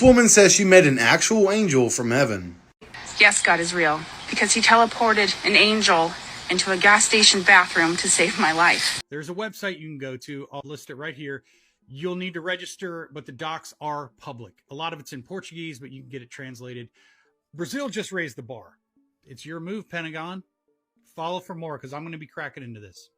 woman says she met an actual angel from heaven. Yes, God is real, because he teleported an angel into a gas station bathroom to save my life. There's a website you can go to. I'll list it right here. You'll need to register, but the docs are public. A lot of it's in Portuguese, but you can get it translated. Brazil just raised the bar. It's your move, Pentagon. Follow for more, because I'm going to be cracking into this.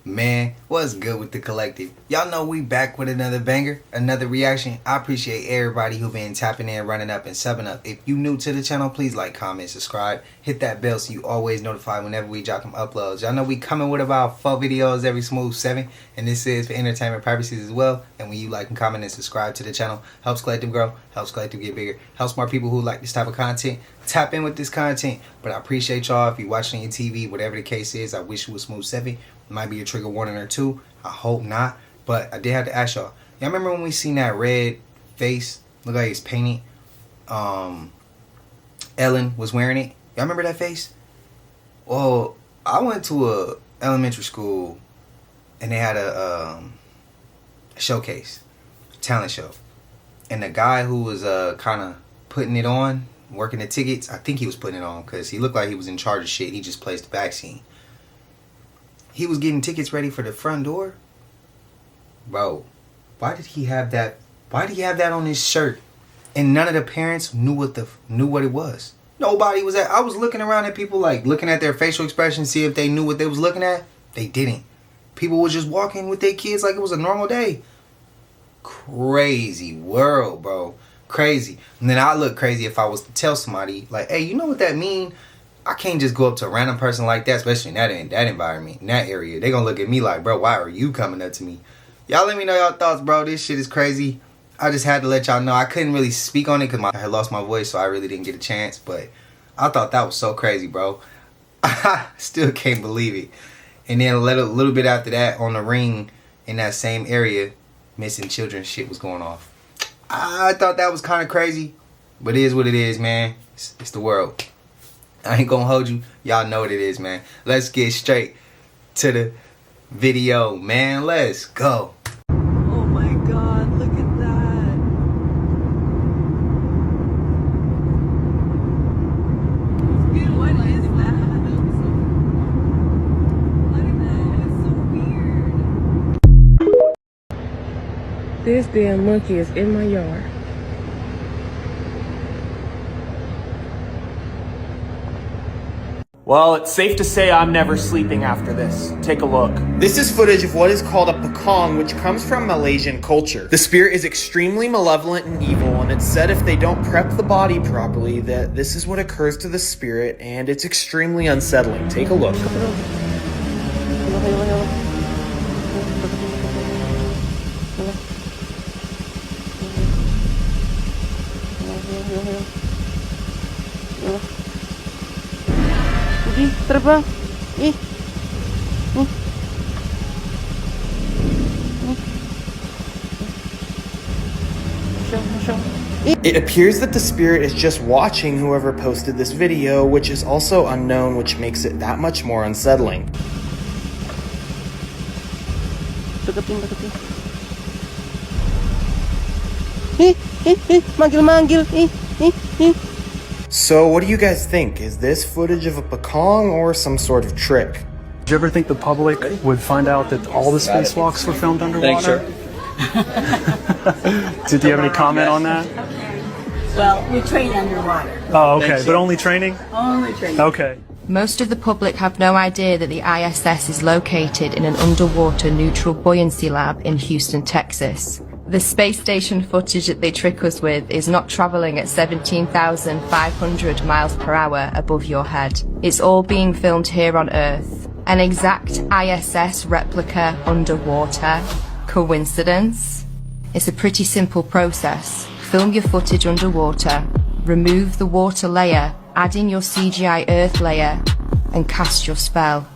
Man, what's good with the collective? Y'all know we back with another banger, another reaction. I appreciate everybody who been tapping in, running up, and subbing up. If you new to the channel, please like, comment, subscribe. Hit that bell so you always notified whenever we drop them uploads. Y'all know we coming with about 4 videos every smooth 7. And this is for entertainment purposes as well. And when you like and comment and subscribe to the channel, helps collective grow, helps collective get bigger, helps more people who like this type of content tap in with this content. But I appreciate y'all. If you're watching your TV, whatever the case is, I wish it was smooth 7. Might be a trigger warning or 2. I hope not. But I did have to ask y'all. Y'all remember when we seen that red face? Look like it's painted. Ellen was wearing it. Y'all remember that face? Well, I went to a elementary school and they had a showcase, talent show. And the guy who was kind of putting it on, working the tickets, I think he was putting it on because he looked like he was in charge of shit. He just placed the back scene. He was getting tickets ready for the front door. Bro, why did he have that? Why did he have that on his shirt? And none of the parents knew what it was. Nobody was at. I was looking around at people, like looking at their facial expressions, see if they knew what they was looking at. They didn't. People were just walking with their kids like it was a normal day. Crazy world, bro. Crazy. And then I look crazy if I was to tell somebody, like, hey, you know what that mean? I can't just go up to a random person like that, especially in that environment, in that area. They gonna look at me like, bro, why are you coming up to me? Y'all let me know y'all thoughts, bro. This shit is crazy. I just had to let y'all know. I couldn't really speak on it because I had lost my voice, so I really didn't get a chance. But I thought that was so crazy, bro. I still can't believe it. And then a little bit after that, on the ring in that same area, missing children shit was going off. I thought that was kind of crazy. But it is what it is, man. It's the world. I ain't gonna hold you. Y'all know what it is, man. Let's get straight to the video, man. Let's go. Oh my God, look at that. Dude, what is that? Look at that, it's so weird. This damn monkey is in my yard. Well, it's safe to say I'm never sleeping after this. Take a look. This is footage of what is called a pekong, which comes from Malaysian culture. The spirit is extremely malevolent and evil, and it's said if they don't prep the body properly, that this is what occurs to the spirit, and it's extremely unsettling. Take a look. Terbang. It appears that the spirit is just watching whoever posted this video, which is also unknown, which makes it that much more unsettling. Manggil. So what do you guys think? Is this footage of a pekong or some sort of trick? Did you ever think the public would find out that all the spacewalks were filmed underwater? Did you have any comment on that? Well, we train underwater. Oh, okay, but only training? Only training. Okay. Most of the public have no idea that the ISS is located in an underwater neutral buoyancy lab in Houston, Texas. The space station footage that they trick us with is not travelling at 17,500 miles per hour above your head. It's all being filmed here on Earth. An exact ISS replica underwater. Coincidence? It's a pretty simple process. Film your footage underwater, remove the water layer, add in your CGI Earth layer, and cast your spell.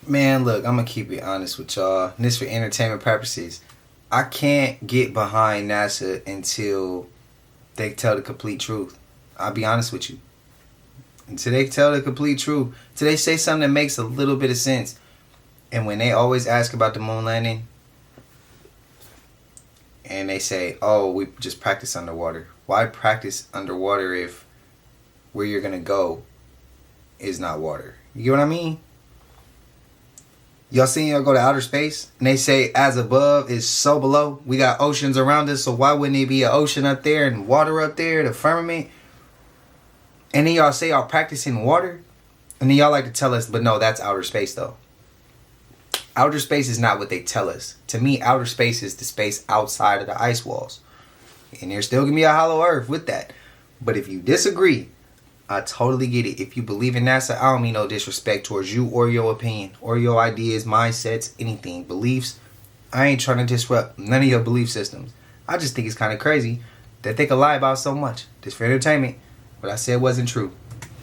Man, look, I'm gonna keep it honest with y'all. This for entertainment purposes. I can't get behind NASA until they tell the complete truth. I'll be honest with you. Until they tell the complete truth. Until they say something that makes a little bit of sense. And when they always ask about the moon landing, and they say, oh, we just practice underwater. Why practice underwater if where you're going to go is not water? You get what I mean? Y'all seen y'all go to outer space? And they say as above is so below. We got oceans around us, so why wouldn't it be an ocean up there and water up there, the firmament? And then y'all say y'all practicing water? And then y'all like to tell us, but no, that's outer space though. Outer space is not what they tell us. To me, outer space is the space outside of the ice walls. And there's still going to be a hollow earth with that. But if you disagree, I totally get it. If you believe in NASA, I don't mean no disrespect towards you or your opinion or your ideas, mindsets, anything, beliefs. I ain't trying to disrupt none of your belief systems. I just think it's kind of crazy that they could lie about so much just for entertainment. What I said wasn't true.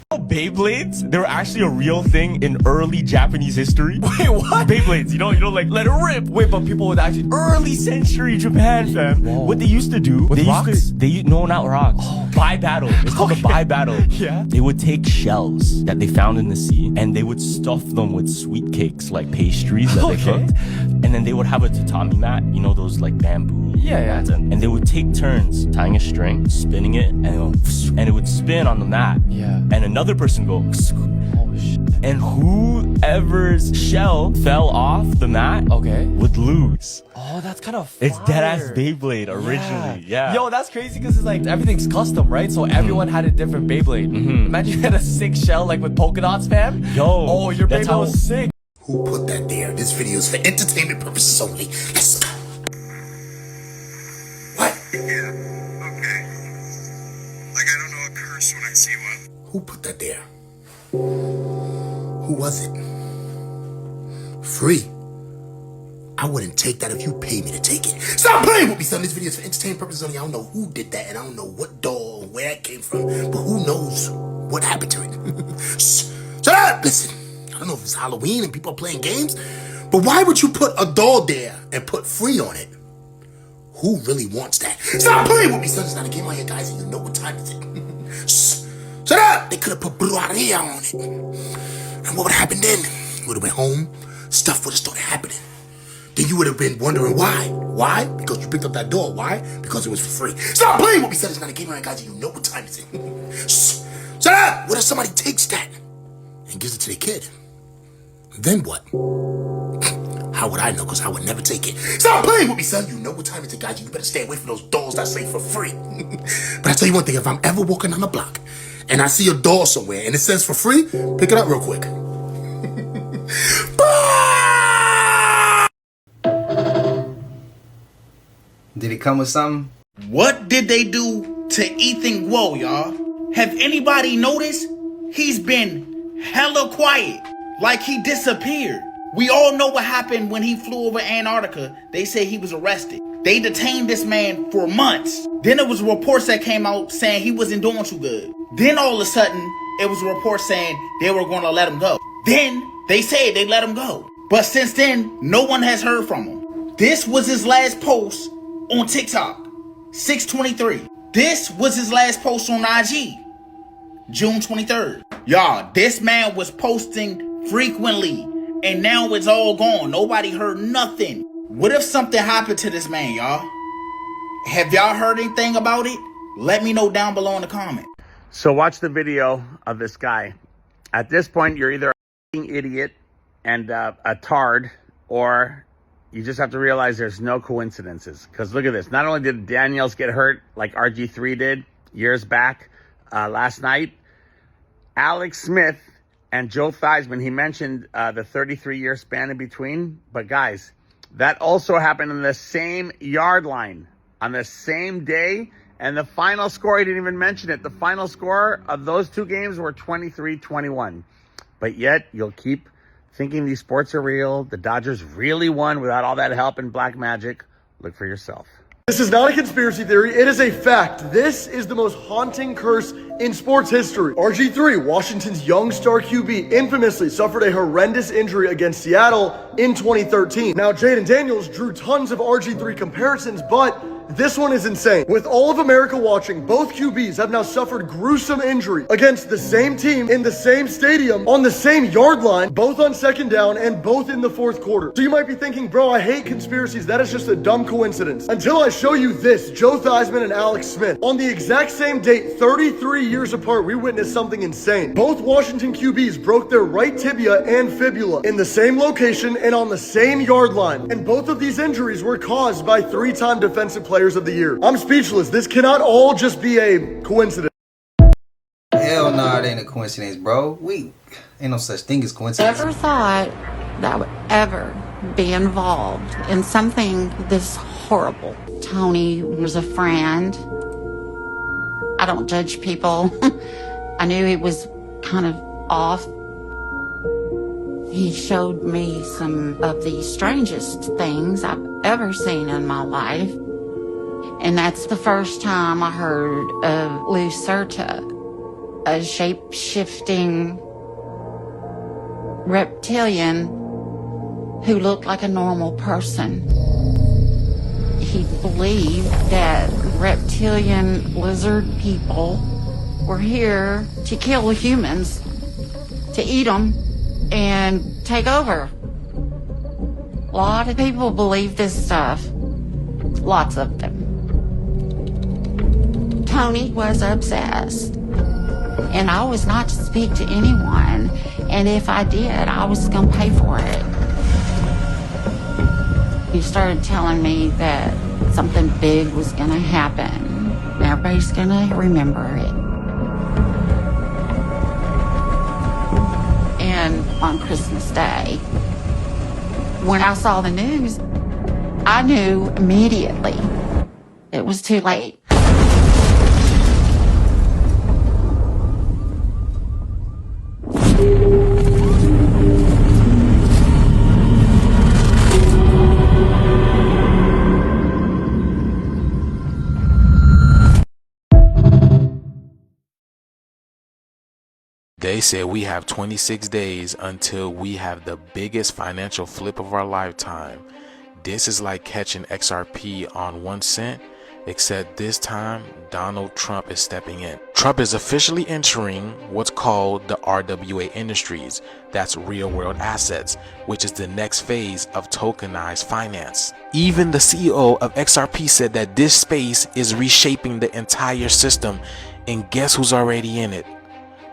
Beyblades, they were actually a real thing in early Japanese history. Wait, what? Beyblades, you know, like let it rip. Wait, but people would actually Early century Japan, fam. Whoa. What they used to do, With rocks? no, not rocks. Buy battle. It's called a buy battle. Yeah. They would take shells that they found in the sea and they would stuff them with sweet cakes, like pastries that they cooked. And then they would have a tatami mat, you know, those like bamboo mats. And they would take turns tying a string, spinning it, and it would spin on the mat. Yeah. And another person go, Oh, shit. and whoever's shell fell off the mat would lose. Oh, that's kind of fire. It's dead ass Beyblade originally. Yeah. Yo, that's crazy because it's like everything's custom, right? So everyone had a different Beyblade. Imagine you had a sick shell like with polka dots, fam. Yo. Oh, your Beyblade was sick. Who put that there? This video is for entertainment purposes only. Let's go. What? Yeah, okay. Like I don't know a curse when I see one. Who put that there? Who was it? Free. I wouldn't take that if you paid me to take it. Stop playing with me, son. This video is for entertainment purposes only. I don't know who did that, and I don't know what doll or where it came from, but who knows what happened to it. Shh. Shut up! Listen, I don't know if it's Halloween and people are playing games, but why would you put a doll there and put free on it? Who really wants that? Stop playing with me, son. It's not a game on here, guys, and you know what time is it. Shh. Shut up! They could have put brujeria on it. And what would happen then? You would have went home, stuff would have started happening. Then you would have been wondering why. Why? Because you picked up that door. Why? Because it was for free. Stop playing with me, son. It's not a game around, guys. You know what time is it. Shh. Shut up! What if somebody takes that and gives it to their kid? Then what? How would I know? Because I would never take it. Stop playing with me, son. You know what time is it, guys. You better stay away from those dolls that say for free. But I tell you one thing. If I'm ever walking down the block and I see a doll somewhere and it says for free, pick it up real quick. Did it come with something? What did they do to Ethan Guo, y'all? Have anybody noticed? He's been hella quiet, like he disappeared. We all know what happened when he flew over Antarctica. They say he was arrested. They detained this man for months. Then there was reports that came out saying he wasn't doing too good. Then all of a sudden, it was a report saying they were going to let him go. Then they said they let him go. But since then, no one has heard from him. This was his last post on TikTok, 6/23. This was his last post on IG, June 23rd. Y'all, this man was posting frequently, and now it's all gone. Nobody heard nothing. What if something happened to this man, y'all? Have y'all heard anything about it? Let me know down below in the comment. So watch the video of this guy. At this point, you're either a idiot and a tard, or you just have to realize there's no coincidences. Because look at this. Not only did Daniels get hurt like RG3 did years back last night, Alex Smith and Joe Theismann, he mentioned the 33-year span in between. But guys, that also happened in the same yard line on the same day. And the final score, he didn't even mention it. The final score of those two games were 23-21. But yet you'll keep thinking these sports are real. The Dodgers really won without all that help and black magic. Look for yourself. This is not a conspiracy theory, it is a fact. This is the most haunting curse in sports history. RG3, Washington's young star QB, infamously suffered a horrendous injury against Seattle in 2013. Now, Jaden Daniels drew tons of RG3 comparisons, but this one is insane. With all of America watching, both QBs have now suffered gruesome injury against the same team in the same stadium on the same yard line, both on second down and both in the fourth quarter. So you might be thinking, bro, I hate conspiracies. That is just a dumb coincidence. Until I show you this, Joe Theismann and Alex Smith. On the exact same date, 33 years apart, we witnessed something insane. Both Washington QBs broke their right tibia and fibula in the same location and on the same yard line. And both of these injuries were caused by three-time defensive players of the year. I'm speechless. This cannot all just be a coincidence. Hell no, it ain't a coincidence, bro. Ain't no such thing as coincidence. Never thought that I would ever be involved in something this horrible. Tony was a friend. I don't judge people. I knew he was kind of off. He showed me some of the strangest things I've ever seen in my life. And that's the first time I heard of Lucerta, a shape-shifting reptilian who looked like a normal person. He believed that reptilian lizard people were here to kill humans, to eat them, and take over. A lot of people believe this stuff. Lots of them. Tony was obsessed, and I was not to speak to anyone, and if I did, I was going to pay for it. He started telling me that something big was going to happen. Everybody's going to remember it. And on Christmas Day, when I saw the news, I knew immediately it was too late. They said we have 26 days until we have the biggest financial flip of our lifetime. This is like catching XRP on 1 cent, except this time Donald Trump is stepping in. Trump is officially entering what's called the RWA industries, that's real world assets, which is the next phase of tokenized finance. Even the CEO of XRP said that this space is reshaping the entire system, and guess who's already in it?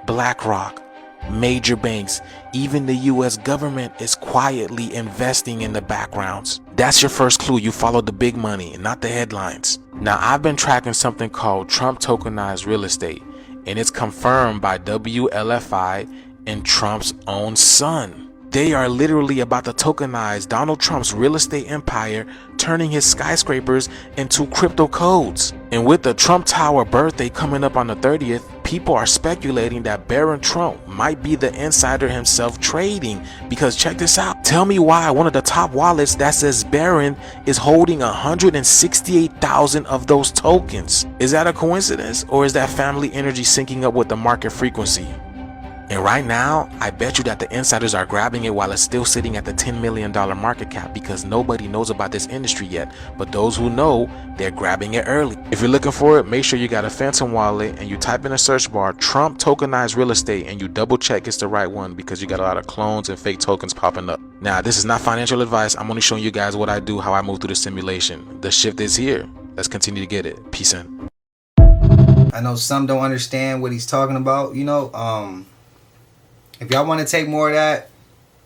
BlackRock, major banks, even the US government is quietly investing in the backgrounds. That's your first clue. You follow the big money, not the headlines. Now, I've been tracking something called Trump tokenized real estate, and it's confirmed by WLFI and Trump's own son. They are literally about to tokenize Donald Trump's real estate empire, turning his skyscrapers into crypto codes. And with the Trump Tower birthday coming up on the 30th, people are speculating that Baron Trump might be the insider himself trading. Because check this out. Tell me why one of the top wallets that says Baron is holding 168,000 of those tokens. Is that a coincidence, or is that family energy syncing up with the market frequency? And right now, I bet you that the insiders are grabbing it while it's still sitting at the $10 million market cap, because nobody knows about this industry yet. But those who know, they're grabbing it early. If you're looking for it, make sure you got a Phantom wallet and you type in a search bar Trump tokenized real estate, and you double check it's the right one, because you got a lot of clones and fake tokens popping up. Now, this is not financial advice. I'm only showing you guys what I do, how I move through the simulation. The shift is here. Let's continue to get it. Peace in. I know some don't understand what he's talking about, if y'all want to take more of that,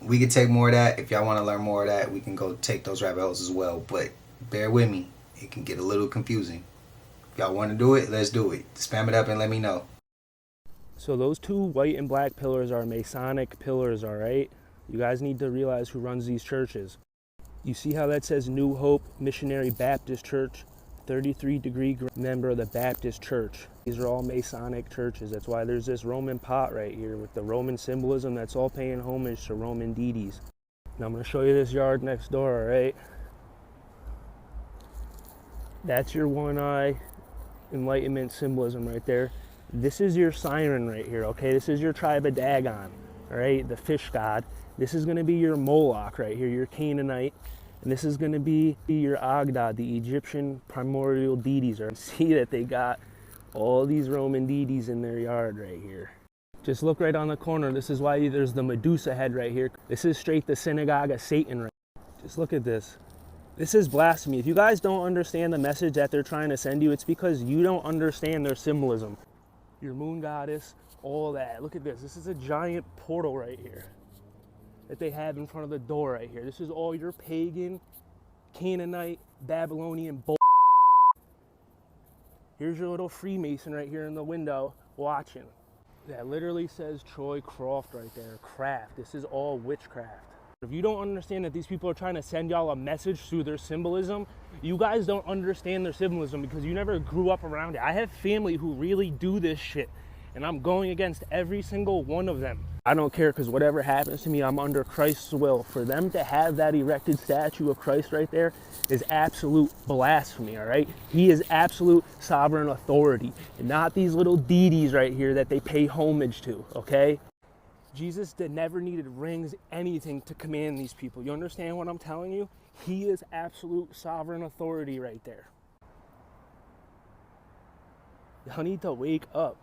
we can take more of that. If y'all want to learn more of that, we can go take those rabbit holes as well. But bear with me. It can get a little confusing. If y'all want to do it, let's do it. Spam it up and let me know. So those two white and black pillars are Masonic pillars, all right? You guys need to realize who runs these churches. You see how that says New Hope Missionary Baptist Church? 33-degree member of the Baptist Church. These are all Masonic churches. That's why there's this Roman pot right here with the Roman symbolism. That's all paying homage to Roman deities. Now I'm going to show you this yard next door, all right? That's your one eye enlightenment symbolism right there. This is your siren right here, okay? This is your tribe of Dagon, all right? The fish god. This is going to be your Moloch right here, your Canaanite. And this is going to be your Agdad, the Egyptian primordial deities. See that they got all these Roman deities in their yard right here. Just look right on the corner. This is why there's the Medusa head right here. This is straight the synagogue of Satan right here. Just look at this. This is blasphemy. If you guys don't understand the message that they're trying to send you, it's because you don't understand their symbolism. Your moon goddess, all that. Look at this. This is a giant portal right here that they have in front of the door right here. This is all your pagan, Canaanite, Babylonian bull. Here's your little Freemason right here in the window watching. That literally says Troy Croft right there. Craft. This is all witchcraft. If you don't understand that these people are trying to send y'all a message through their symbolism, you guys don't understand their symbolism because you never grew up around it. I have family who really do this shit, and I'm going against every single one of them. I don't care, because whatever happens to me, I'm under Christ's will. For them to have that erected statue of Christ right there is absolute blasphemy, all right? He is absolute sovereign authority, and not these little deities right here that they pay homage to, okay? Jesus never needed rings, anything to command these people. You understand what I'm telling you? He is absolute sovereign authority right there. Y'all need to wake up.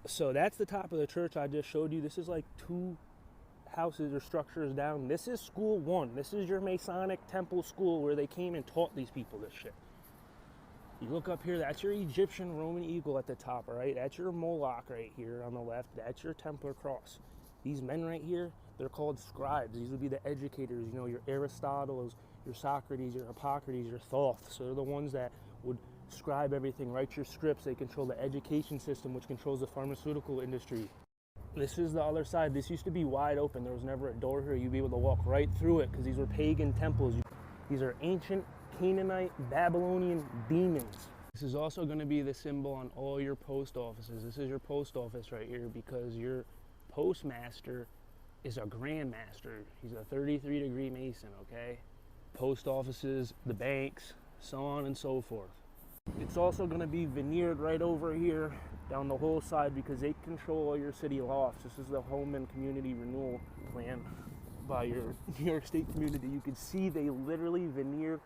So that's the top of the church I just showed you. This is like 2 houses or structures down. This is school 1. This is your Masonic temple school where they came and taught these people this shit. You look up here, that's your Egyptian Roman eagle at the top, all right? That's your Moloch right here on the left. That's your Templar cross. These men right here, they're called scribes. These would be the educators, you know, your Aristotles, your Socrates, your Hippocrates, your Thoth. So they're the ones that would scribe everything, write your scripts. They control the education system, which controls the pharmaceutical industry. This is the other side. This used to be wide open. There was never a door here. You'd be able to walk right through it because these were pagan temples. These are ancient Canaanite, Babylonian demons. This is also going to be the symbol on all your post offices. This is your post office right here because your postmaster is a grandmaster. He's a 33-degree Mason, okay? Post offices, the banks, so on and so forth. It's also going to be veneered right over here down the whole side because they control all your city lofts. This is the Home and Community Renewal Plan by your New York State community. You can see they literally veneered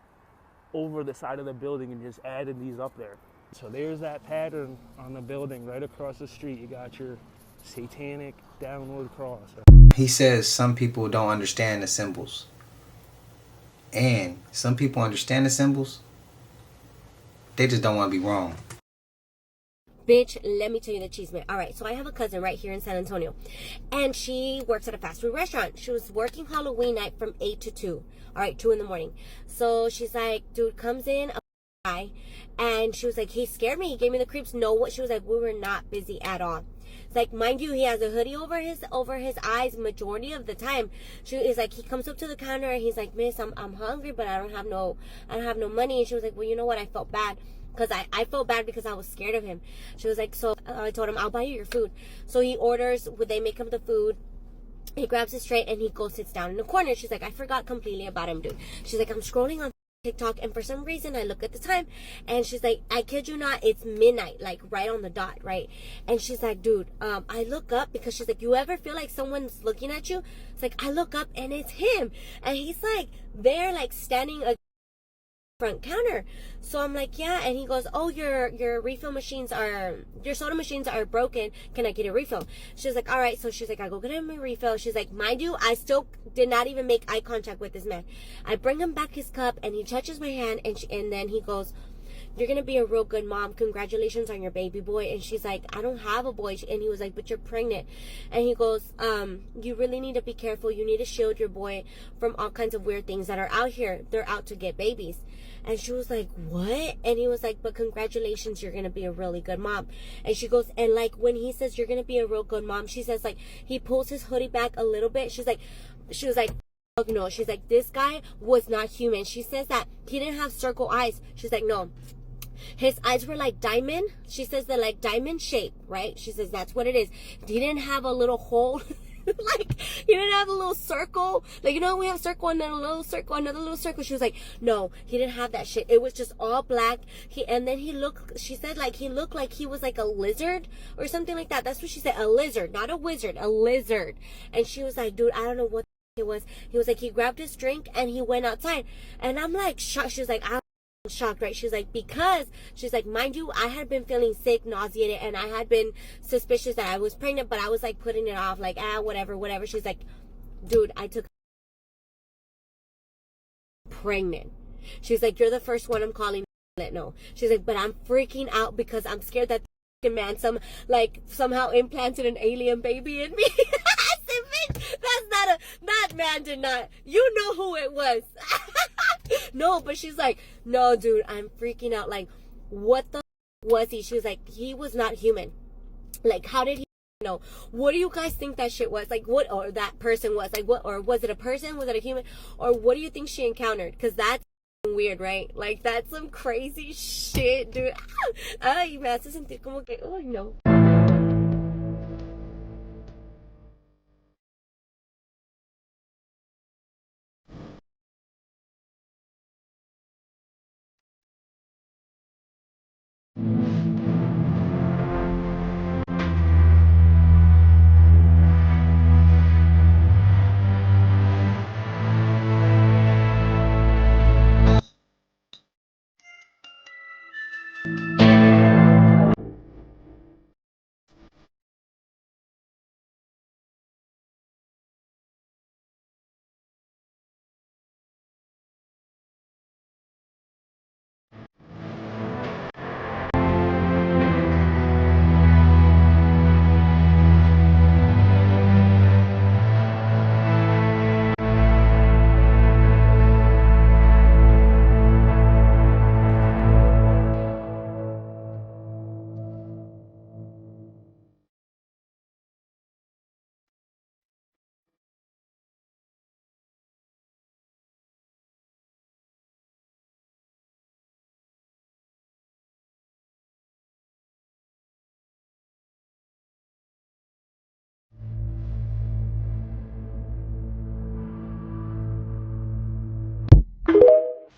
over the side of the building and just added these up there. So there's that pattern on the building right across the street. You got your satanic downward cross. He says some people don't understand the symbols. And some people understand the symbols. They just don't want to be wrong. Bitch, let me tell you the cheese man. All right, so I have a cousin right here in San Antonio, and she works at a fast food restaurant. She was working Halloween night from 8 to 2. All right, 2 in the morning. So she's like, dude comes in, a guy, and she was like, he scared me. He gave me the creeps. No, what? She was like, we were not busy at all. It's like, mind you, he has a hoodie over his eyes majority of the time. She is like, he comes up to the counter and he's like, miss, I'm hungry, but I don't have no money. And she was like, well, you know what? I felt bad. Because I felt bad because I was scared of him. She was like, so I told him, I'll buy you your food. So he orders, they make him the food. He grabs his tray and he goes, sits down in the corner. She's like, I forgot completely about him, dude. She's like, I'm scrolling on TikTok and for some reason I look at the time and she's like, I kid you not, it's midnight, like right on the dot, right? And she's like, dude, I look up because she's like, you ever feel like someone's looking at you? It's like, I look up and it's him. And he's like, there, like standing front counter. So I'm like, yeah. And he goes, oh, your refill machines your soda machines are broken, can I get a refill? She's like, all right. So she's like, I go get him a refill. She's like, mind you, I still did not even make eye contact with this man. I bring him back his cup and he touches my hand and then he goes, you're gonna be a real good mom, congratulations on your baby boy. And she's like, I don't have a boy. And he was like, but you're pregnant. And he goes, you really need to be careful. You need to shield your boy from all kinds of weird things that are out here. They're out to get babies. And she was like, what? And he was like, but congratulations, you're gonna be a really good mom. And she goes, and like when he says you're gonna be a real good mom, she says, like, he pulls his hoodie back a little bit. She was like, fuck no. She's like, this guy was not human. She says that he didn't have circle eyes. She's like, no, his eyes were like diamond. She says they're like diamond shape, right? She says that's what it is. He didn't have a little hole Like, he didn't have a little circle. Like, you know, we have a circle and then a little circle, another little circle. She was like, no, he didn't have that shit. It was just all black. And then she said, like, he looked like he was like a lizard or something like that. That's what she said. A lizard, not a wizard, a lizard. And she was like, dude, I don't know what it was. He was like, he grabbed his drink and he went outside. And I'm like, shocked. She was like, I'm shocked, right? She's like, because she's like, mind you, I had been feeling sick, nauseated, and I had been suspicious that I was pregnant, but I was like putting it off, like, whatever. She's like, dude, I took pregnant. She's like, you're the first one I'm calling. No, she's like, but I'm freaking out because I'm scared that the man somehow implanted an alien baby in me. I said, bitch, that man did not. You know who it was. No, but she's like, no, dude, I'm freaking out. Like, what the was he? She was like, he was not human. Like, how did he know? What do you guys think that shit was? Like, what, or that person was? Like, what, or was it a person? Was it a human? Or what do you think she encountered? Because that's weird, right? Like, that's some crazy shit, dude. Ay, me hace sentir como que, oh, no.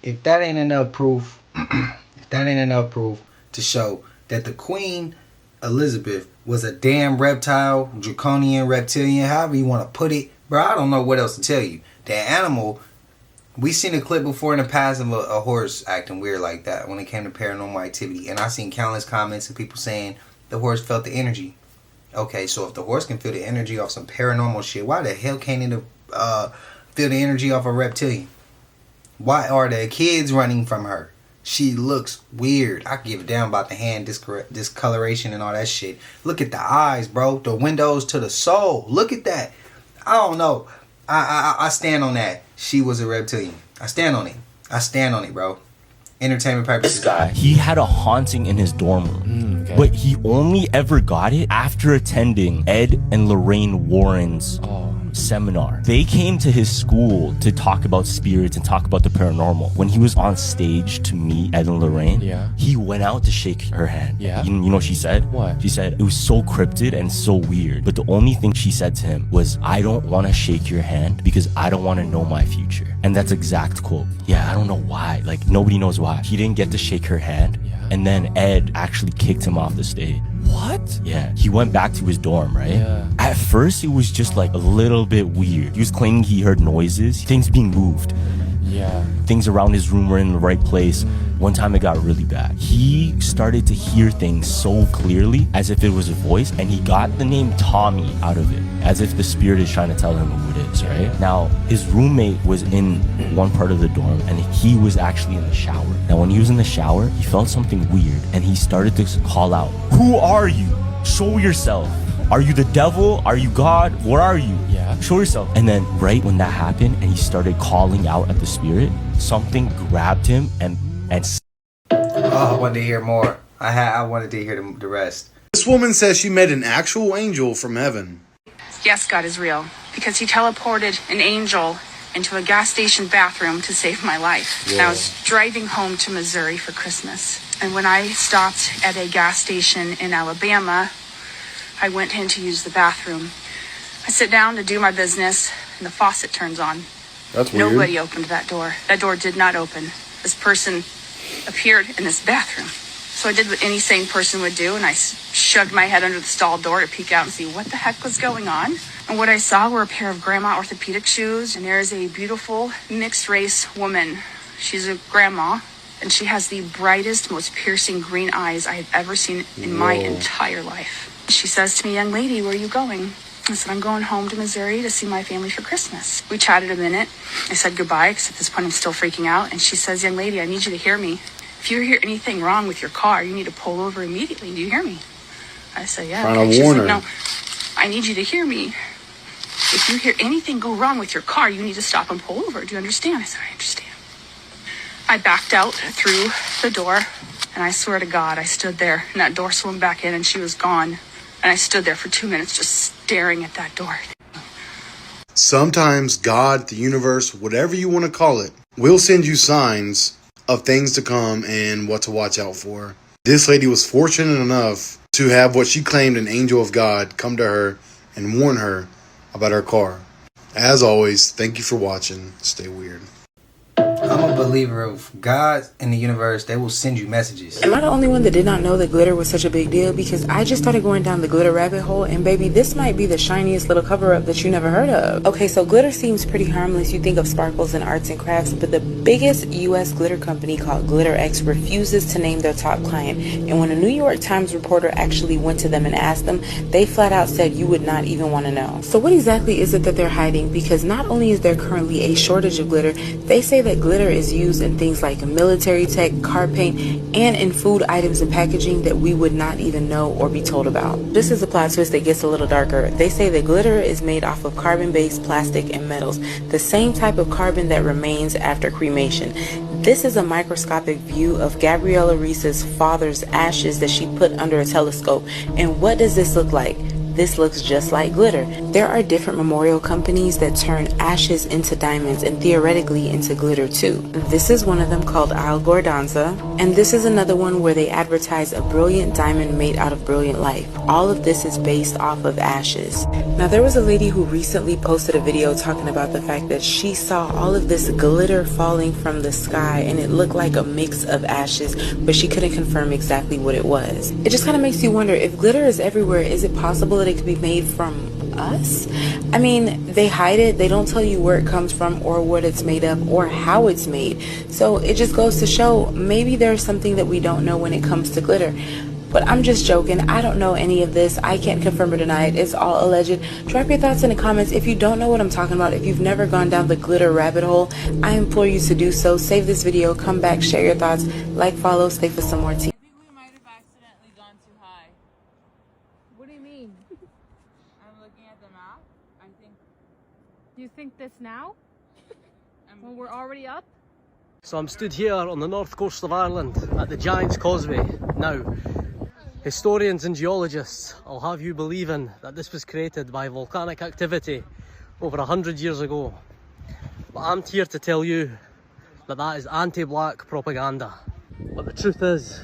If that ain't enough proof, to show that the Queen Elizabeth was a damn reptile, draconian, reptilian, however you want to put it, bro, I don't know what else to tell you. That animal, we seen a clip before in the past of a horse acting weird like that when it came to paranormal activity, and I seen countless comments of people saying the horse felt the energy. Okay, so if the horse can feel the energy off some paranormal shit, why the hell can't it feel the energy off a reptilian? Why are the kids running from her? She looks weird. I give a damn about the hand discoloration and all that shit. Look at the eyes, bro. The windows to the soul. Look at that. I don't know. I stand on that. She was a reptilian. I stand on it, bro. Entertainment purposes. This guy, he had a haunting in his dorm room. Okay. But he only ever got it after attending Ed and Lorraine Warren's seminar. They came to his school to talk about spirits and talk about the paranormal. When he was on stage to meet Ed and Lorraine, he went out to shake her hand. You know what she said? What? She said it was so cryptid and so weird, but the only thing she said to him was, I don't want to shake your hand because I don't want to know my future. And that's exact quote. Yeah, I don't know why. Like, nobody knows why. He didn't get to shake her hand. And then Ed actually kicked him off the stage. What? Yeah, he went back to his dorm, right? Yeah. At first, it was just like a little bit weird. He was claiming he heard noises, things being moved. Yeah. Things around his room were in the right place. One time it got really bad. He started to hear things so clearly as if it was a voice, and he got the name Tommy out of it, as if the spirit is trying to tell him who it is, right? Now, his roommate was in one part of the dorm, and he was actually in the shower. Now, when he was in the shower, he felt something weird, and he started to call out, "Who are you? Show yourself. Are you the devil? Are you God? What are you? Yeah. Show yourself." And then right when that happened and he started calling out at the spirit, something grabbed him and I wanted to hear more. I wanted to hear the rest. This woman says she met an actual angel from heaven. Yes, God is real, because he teleported an angel into a gas station bathroom to save my life. Yeah. And I was driving home to Missouri for Christmas. And when I stopped at a gas station in Alabama, I went in to use the bathroom. I sit down to do my business, and the faucet turns on. That's weird. Nobody opened that door. That door did not open. This person appeared in this bathroom. So I did what any sane person would do, and I shoved my head under the stall door to peek out and see what the heck was going on. And what I saw were a pair of grandma orthopedic shoes, and there's a beautiful mixed-race woman. She's a grandma, and she has the brightest, most piercing green eyes I have ever seen in my entire life. She says to me, "Young lady, where are you going?" I said, "I'm going home to Missouri to see my family for Christmas." We chatted a minute. I said goodbye, because at this point I'm still freaking out. And she says, "Young lady, I need you to hear me. If you hear anything wrong with your car, you need to pull over immediately. Do you hear me?" I said, "Yeah." Trying to She's warn like, her. "No, I need you to hear me. If you hear anything go wrong with your car, you need to stop and pull over. Do you understand?" I said, "I understand." I backed out through the door, and I swear to God, I stood there, and that door swung back in, and she was gone. And I stood there for 2 minutes just staring at that door. Sometimes God, the universe, whatever you want to call it, will send you signs of things to come and what to watch out for. This lady was fortunate enough to have what she claimed an angel of God come to her and warn her about her car. As always, thank you for watching. Stay weird. I'm a believer of God and the universe. They will send you messages. Am I the only one that did not know that glitter was such a big deal? Because I just started going down the glitter rabbit hole, and baby, this might be the shiniest little cover-up that you never heard of. Okay, so glitter seems pretty harmless. You think of sparkles and arts and crafts, but the biggest U.S. glitter company called GlitterX refuses to name their top client. And when a New York Times reporter actually went to them and asked them, they flat out said you would not even want to know. So what exactly is it that they're hiding? Because not only is there currently a shortage of glitter, they say that glitter is used in things like military tech, car paint, and in food items and packaging that we would not even know or be told about. Just as a plot twist that gets a little darker, they say that glitter is made off of carbon-based plastic and metals, the same type of carbon that remains after cremation. This is a microscopic view of Gabriella Reese's father's ashes that she put under a telescope. And what does this look like? This looks just like glitter. There are different memorial companies that turn ashes into diamonds and theoretically into glitter too. This is one of them called Al Gordanza, and this is another one where they advertise a brilliant diamond made out of brilliant life. All of this is based off of ashes. Now there was a lady who recently posted a video talking about the fact that she saw all of this glitter falling from the sky and it looked like a mix of ashes, but she couldn't confirm exactly what it was. It just kind of makes you wonder, if glitter is everywhere, is it possible that it could be made from us? I mean, they hide it. They don't tell you where it comes from or what it's made of or how it's made. So it just goes to show maybe there's something that we don't know when it comes to glitter. But I'm just joking. I don't know any of this. I can't confirm or deny it. It's all alleged. Drop your thoughts in the comments. If you don't know what I'm talking about, if you've never gone down the glitter rabbit hole, I implore you to do so. Save this video, come back, share your thoughts, like, follow, stay for some more tea. You think this now? When we're already up? So I'm stood here on the north coast of Ireland at the Giant's Causeway. Now, historians and geologists will have you believing that this was created by volcanic activity over 100 years ago. But I'm here to tell you that that is anti-black propaganda. But the truth is,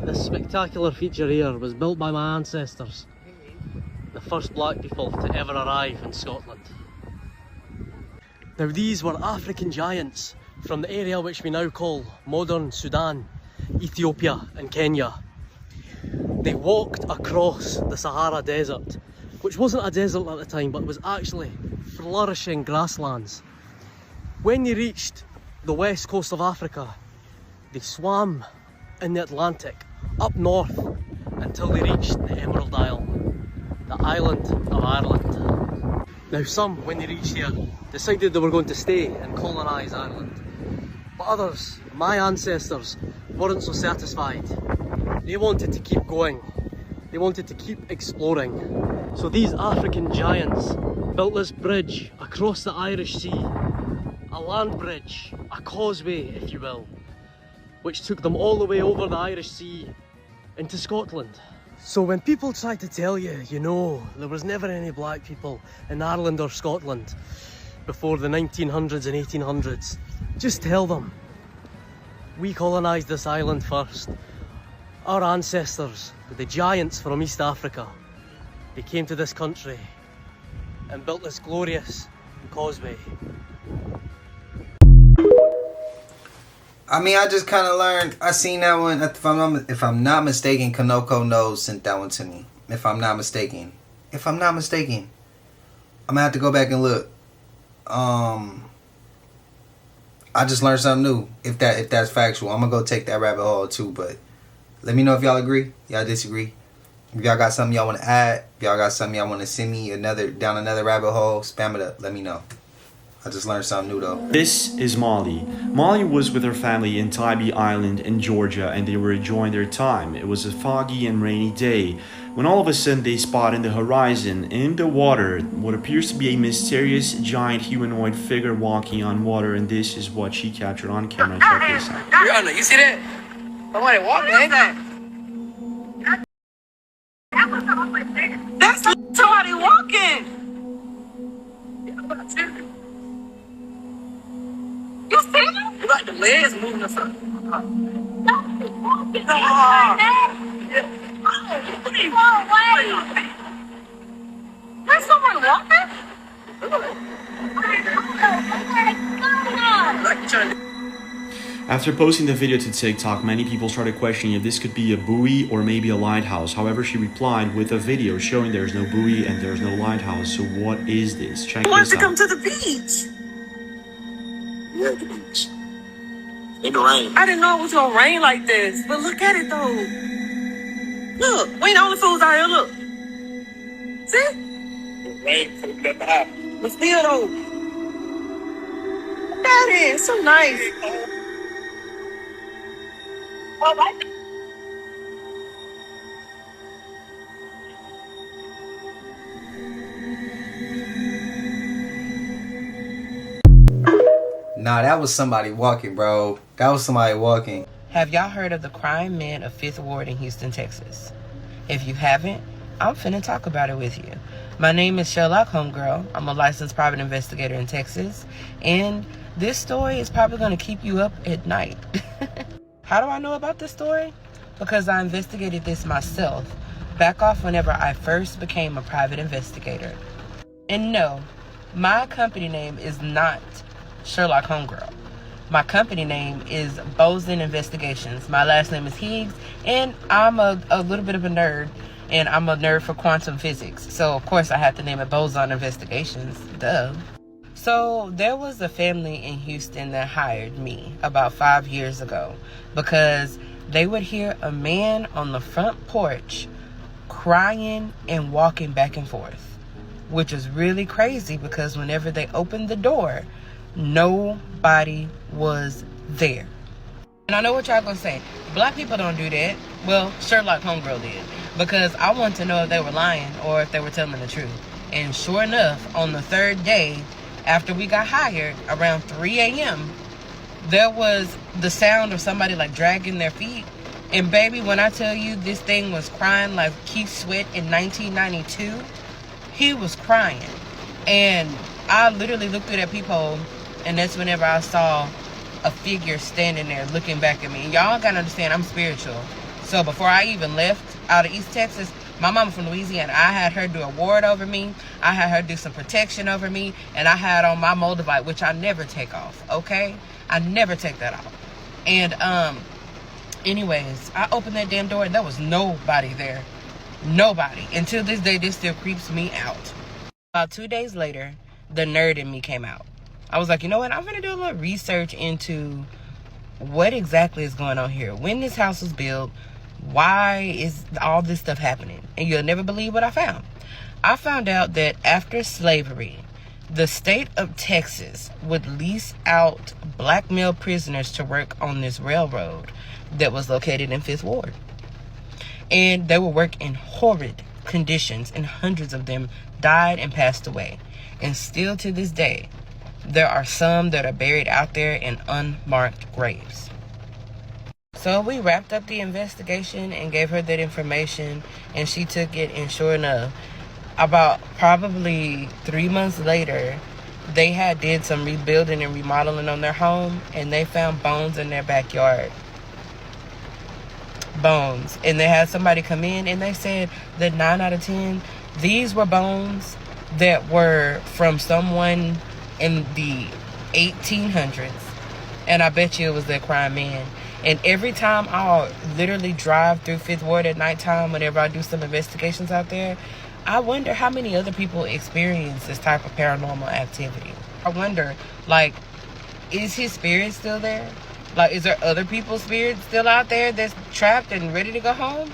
this spectacular feature here was built by my ancestors, the first black people to ever arrive in Scotland. Now these were African giants from the area which we now call modern Sudan, Ethiopia and Kenya. They walked across the Sahara Desert, which wasn't a desert at the time but was actually flourishing grasslands. When they reached the west coast of Africa, they swam in the Atlantic up north until they reached the Emerald Isle, the island of Ireland. Now some, when they reached here, decided they were going to stay and colonise Ireland. But others, my ancestors, weren't so satisfied. They wanted to keep going. They wanted to keep exploring. So these African giants built this bridge across the Irish Sea. A land bridge, a causeway if you will, which took them all the way over the Irish Sea into Scotland. So when people try to tell you, you know, there was never any black people in Ireland or Scotland before the 1900s and 1800s, just tell them, we colonised this island first. Our ancestors, the giants from East Africa, they came to this country and built this glorious causeway. I mean, I just kind of learned. I seen that one. If I'm not mistaken, Kanoko Knows sent that one to me. If I'm not mistaken, I'm gonna have to go back and look. I just learned something new. If that's factual, I'm gonna go take that rabbit hole too. But let me know if y'all agree, y'all disagree. If y'all got something y'all want to add, if y'all got something y'all want to send me down another rabbit hole, spam it up. Let me know. I just learned something new though. This is Molly. Molly was with her family in Tybee Island in Georgia, and they were enjoying their time. It was a foggy and rainy day when all of a sudden they spot in the horizon, in the water, what appears to be a mysterious giant humanoid figure walking on water, and this is what she captured on camera. Check this out. Rihanna, you see that? Somebody walking, ain't that? That's somebody walking. You see him? Like the legs moving or something. There's someone walking? After posting the video to TikTok, many people started questioning if this could be a buoy or maybe a lighthouse. However, she replied with a video showing there's no buoy and there's no lighthouse. So what is this? Check this out. Wants to come to the beach. Yeah, the beach. In the rain. I didn't know it was gonna rain like this, but look at it though. Look, we ain't the only fools out here. Look, see? Rain, so we got the house. But still though, look at it. It's so nice. Oh, my. Nah, that was somebody walking, bro. That was somebody walking. Have y'all heard of the crime men of 5th Ward in Houston, Texas? If you haven't, I'm finna talk about it with you. My name is Sherlock Homegirl. I'm a licensed private investigator in Texas, and this story is probably gonna keep you up at night. How do I know about this story? Because I investigated this myself back off whenever I first became a private investigator. And no, my company name is not Sherlock Homegirl. My company name is Boson Investigations. My last name is Higgs, and I'm a little bit of a nerd, and I'm a nerd for quantum physics. So of course I had to name it Boson Investigations, duh. So there was a family in Houston that hired me about 5 years ago because they would hear a man on the front porch crying and walking back and forth, which is really crazy because whenever they opened the door, nobody was there. And I know what y'all gonna say. Black people don't do that. Well, Sherlock Homegirl did. Because I wanted to know if they were lying or if they were telling the truth. And sure enough, on the third day, after we got hired, around 3 a.m., there was the sound of somebody like dragging their feet. And baby, when I tell you this thing was crying like Keith Sweat in 1992, he was crying. And I literally looked through that peephole, and that's whenever I saw a figure standing there looking back at me. And y'all gotta understand, I'm spiritual. So before I even left out of East Texas, my mama from Louisiana, I had her do a ward over me. I had her do some protection over me. And I had on my Moldavite, which I never take off, okay? I never take that off. And anyways, I opened that damn door and there was nobody there. Nobody. Until this day, this still creeps me out. About 2 days later, the nerd in me came out. I was like, you know what? I'm going to do a little research into what exactly is going on here. When this house was built, why is all this stuff happening? And you'll never believe what I found. I found out that after slavery, the state of Texas would lease out black male prisoners to work on this railroad that was located in 5th Ward. And they would work in horrid conditions, and hundreds of them died and passed away. And still to this day, there are some that are buried out there in unmarked graves. So we wrapped up the investigation and gave her that information, and she took it, and sure enough, about probably 3 months later, they had did some rebuilding and remodeling on their home, and they found bones in their backyard. Bones. And they had somebody come in, and they said that 9 out of 10, these were bones that were from someone in the 1800s. And I bet you it was that crime man. And every time I'll literally drive through Fifth Ward at nighttime, whenever I do some investigations out there, I wonder how many other people experience this type of paranormal activity. I wonder, like, is his spirit still there? Like, is there other people's spirits still out there that's trapped and ready to go home?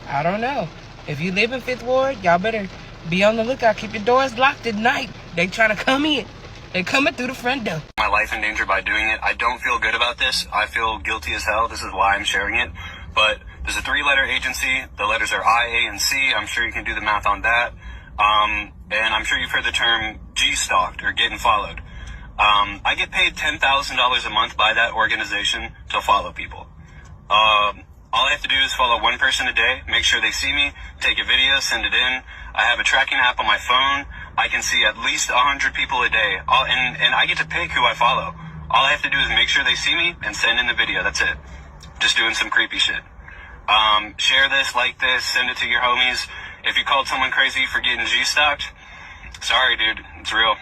I don't know. If you live in Fifth Ward, y'all better be on the lookout. Keep your doors locked at night. They trying to come in. They coming through the front door. My life in danger by doing it. I don't feel good about this. I feel guilty as hell. This is why I'm sharing it. But there's a 3-letter agency. The letters are I, A, and C. I'm sure you can do the math on that. And I'm sure you've heard the term G-stalked or getting followed. I get paid $10,000 a month by that organization to follow people. All I have to do is follow one person a day, make sure they see me, take a video, send it in. I have a tracking app on my phone. I can see at least 100 people a day. And I get to pick who I follow. All I have to do is make sure they see me and send in the video. That's it. Just doing some creepy shit. Share this, like this, send it to your homies. If you called someone crazy for getting G-stalked, sorry, dude. It's real.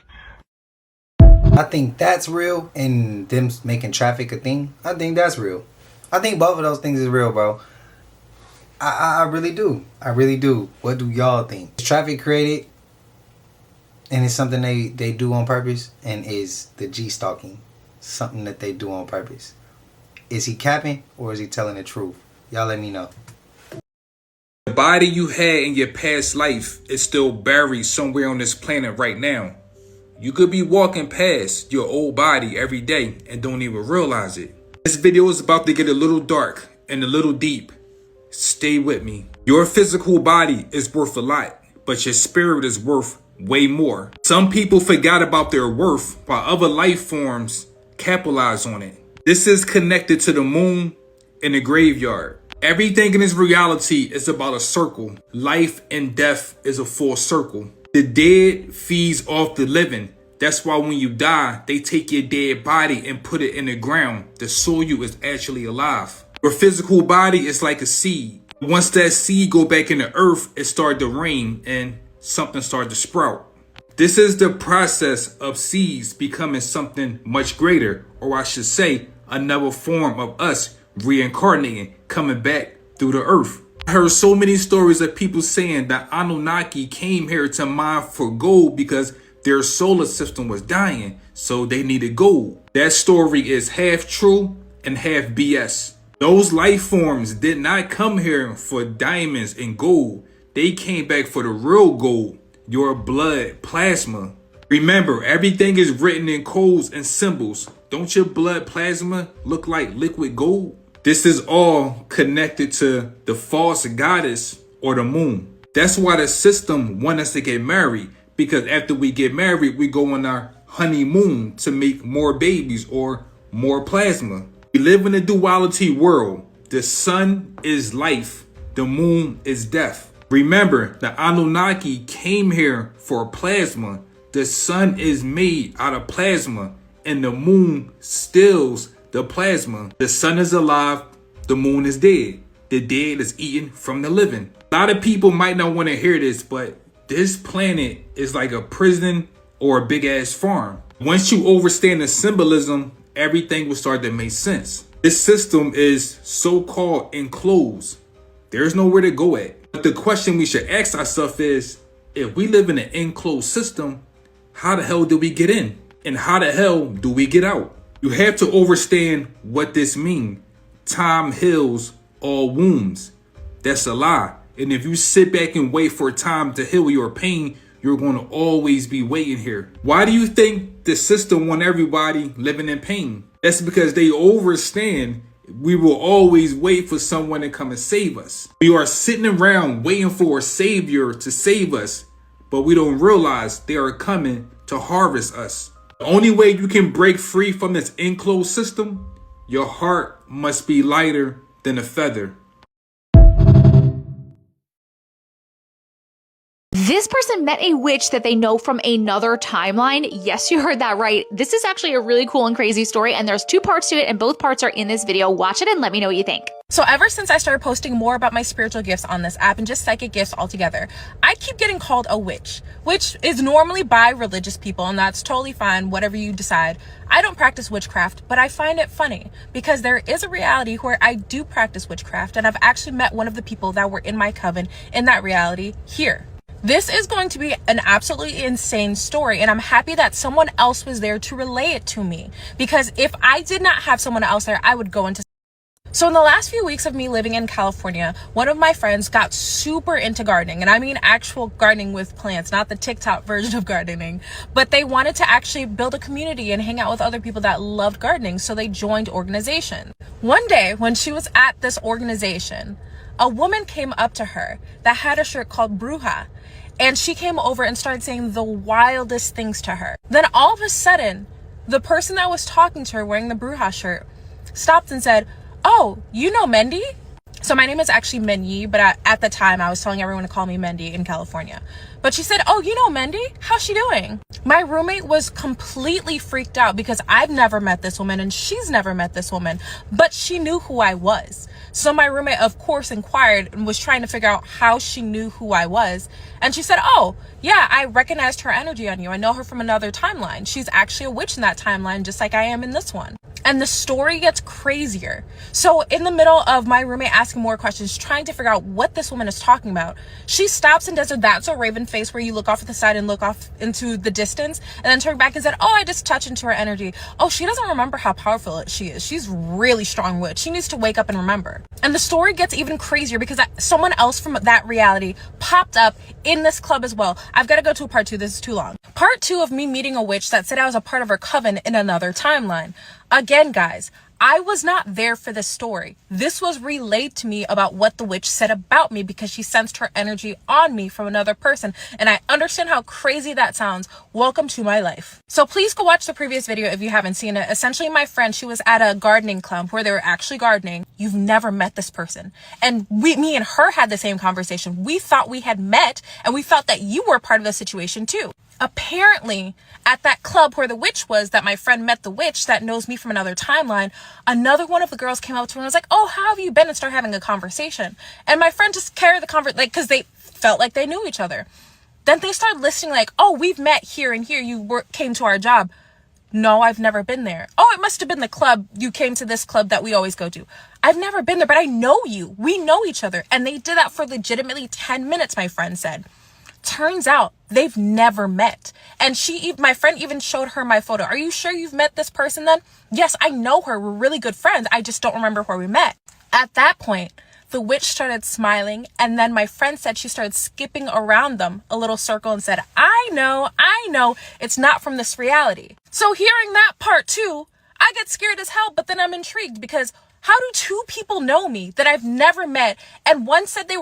I think that's real, and them making traffic a thing, I think that's real. I think both of those things is real, bro. I really do. I really do. What do y'all think? Is traffic created, and it's something they do on purpose? And is the G-stalking something that they do on purpose? Is he capping, or is he telling the truth? Y'all let me know. The body you had in your past life is still buried somewhere on this planet right now. You could be walking past your old body every day and don't even realize it. This video is about to get a little dark and a little deep. Stay with me. Your physical body is worth a lot, but your spirit is worth way more. Some people forgot about their worth while other life forms capitalize on it. This is connected to the moon and the graveyard. Everything in this reality is about a circle. Life and death is a full circle. The dead feeds off the living. That's why when you die, they take your dead body and put it in the ground to show you it's actually alive. Your physical body is like a seed. Once that seed go back in the earth, it started to rain and something started to sprout. This is the process of seeds becoming something much greater, or I should say, another form of us reincarnating, coming back through the earth. I heard so many stories of people saying that Anunnaki came here to mine for gold because their solar system was dying, so they needed gold. That story is half true and half BS. Those life forms did not come here for diamonds and gold. They came back for the real gold, your blood plasma. Remember, everything is written in codes and symbols. Don't your blood plasma look like liquid gold? This is all connected to the false goddess or the moon. That's why the system wants us to get married, because after we get married, we go on our honeymoon to make more babies or more plasma. We live in a duality world. The sun is life. The moon is death. Remember, the Anunnaki came here for plasma. The sun is made out of plasma, and the moon steals the plasma. The sun is alive, the moon is dead. The dead is eaten from the living. A lot of people might not want to hear this, but this planet is like a prison or a big ass farm. Once you understand the symbolism, everything will start to make sense. This system is so-called enclosed. There's nowhere to go at. But the question we should ask ourselves is, if we live in an enclosed system, how the hell do we get in? And how the hell do we get out? You have to understand what this means. Time heals all wounds. That's a lie. And if you sit back and wait for time to heal your pain, you're going to always be waiting here. Why do you think the system want everybody living in pain? That's because they understand we will always wait for someone to come and save us. We are sitting around waiting for a savior to save us, but we don't realize they are coming to harvest us. The only way you can break free from this enclosed system, your heart must be lighter than a feather. This person met a witch that they know from another timeline. Yes, you heard that right. This is actually a really cool and crazy story, and there's 2 parts to it, and both parts are in this video. Watch it and let me know what you think. So ever since I started posting more about my spiritual gifts on this app and just psychic gifts altogether, I keep getting called a witch, which is normally by religious people, and that's totally fine, whatever you decide. I don't practice witchcraft, but I find it funny because there is a reality where I do practice witchcraft, and I've actually met one of the people that were in my coven in that reality here. This is going to be an absolutely insane story, and I'm happy that someone else was there to relay it to me, because if I did not have someone else there, I would go into. So in the last few weeks of me living in California, one of my friends got super into gardening, and I mean actual gardening with plants, not the TikTok version of gardening, but they wanted to actually build a community and hang out with other people that loved gardening, so they joined organization. One day when she was at this organization, a woman came up to her that had a shirt called Bruja, and she came over and started saying the wildest things to her. Then all of a sudden, the person that was talking to her wearing the Bruja shirt stopped and said, "Oh, you know Mendy?" So my name is actually Menyi, but at the time I was telling everyone to call me Mendy in California. But she said, "Oh, you know Mendy? How's she doing?" My roommate was completely freaked out because I've never met this woman and she's never met this woman, but she knew who I was. So my roommate, of course, inquired and was trying to figure out how she knew who I was. And she said, "Oh, yeah, I recognized her energy on you. I know her from another timeline. She's actually a witch in that timeline, just like I am in this one." And the story gets crazier. So in the middle of my roommate asking more questions, trying to figure out what this woman is talking about, she stops and does a "that's a raven" face where you look off at the side and look off into the distance, and then turned back and said, "Oh, I just touched into her energy. Oh, she doesn't remember how powerful she is. She's really strong witch. She needs to wake up and remember." And the story gets even crazier because someone else from that reality popped up in this club as well. I've got to go to a part 2. This is too long. Part 2 of me meeting a witch that said I was a part of her coven in another timeline. Again, guys, I was not there for this story. This was relayed to me about what the witch said about me because she sensed her energy on me from another person. And I understand how crazy that sounds. Welcome to my life. So please go watch the previous video if you haven't seen it. Essentially, my friend, she was at a gardening club where they were actually gardening. You've never met this person. And me and her had the same conversation. We thought we had met, and we felt that you were part of the situation too. Apparently, at that club where the witch was, that my friend met the witch that knows me from another timeline, another one of the girls came up to her and was like, "Oh, how have you been?" and started having a conversation. And my friend just carried the conversation, like, because they felt like they knew each other. Then they started listing like, "Oh, we've met here and here. You came to our job." "No, I've never been there." "Oh, it must have been the club. You came to this club that we always go to." "I've never been there, but I know you. We know each other." And they did that for legitimately 10 minutes, my friend said. Turns out they've never met. And my friend even showed her my photo. "Are you sure you've met this person then?" "Yes, I know her. We're really good friends. I just don't remember where we met." At that point, the witch started smiling, and then my friend said she started skipping around them a little circle and said, I know, it's not from this reality." So hearing that part 2, I get scared as hell, but then I'm intrigued because how do 2 people know me that I've never met? And one said they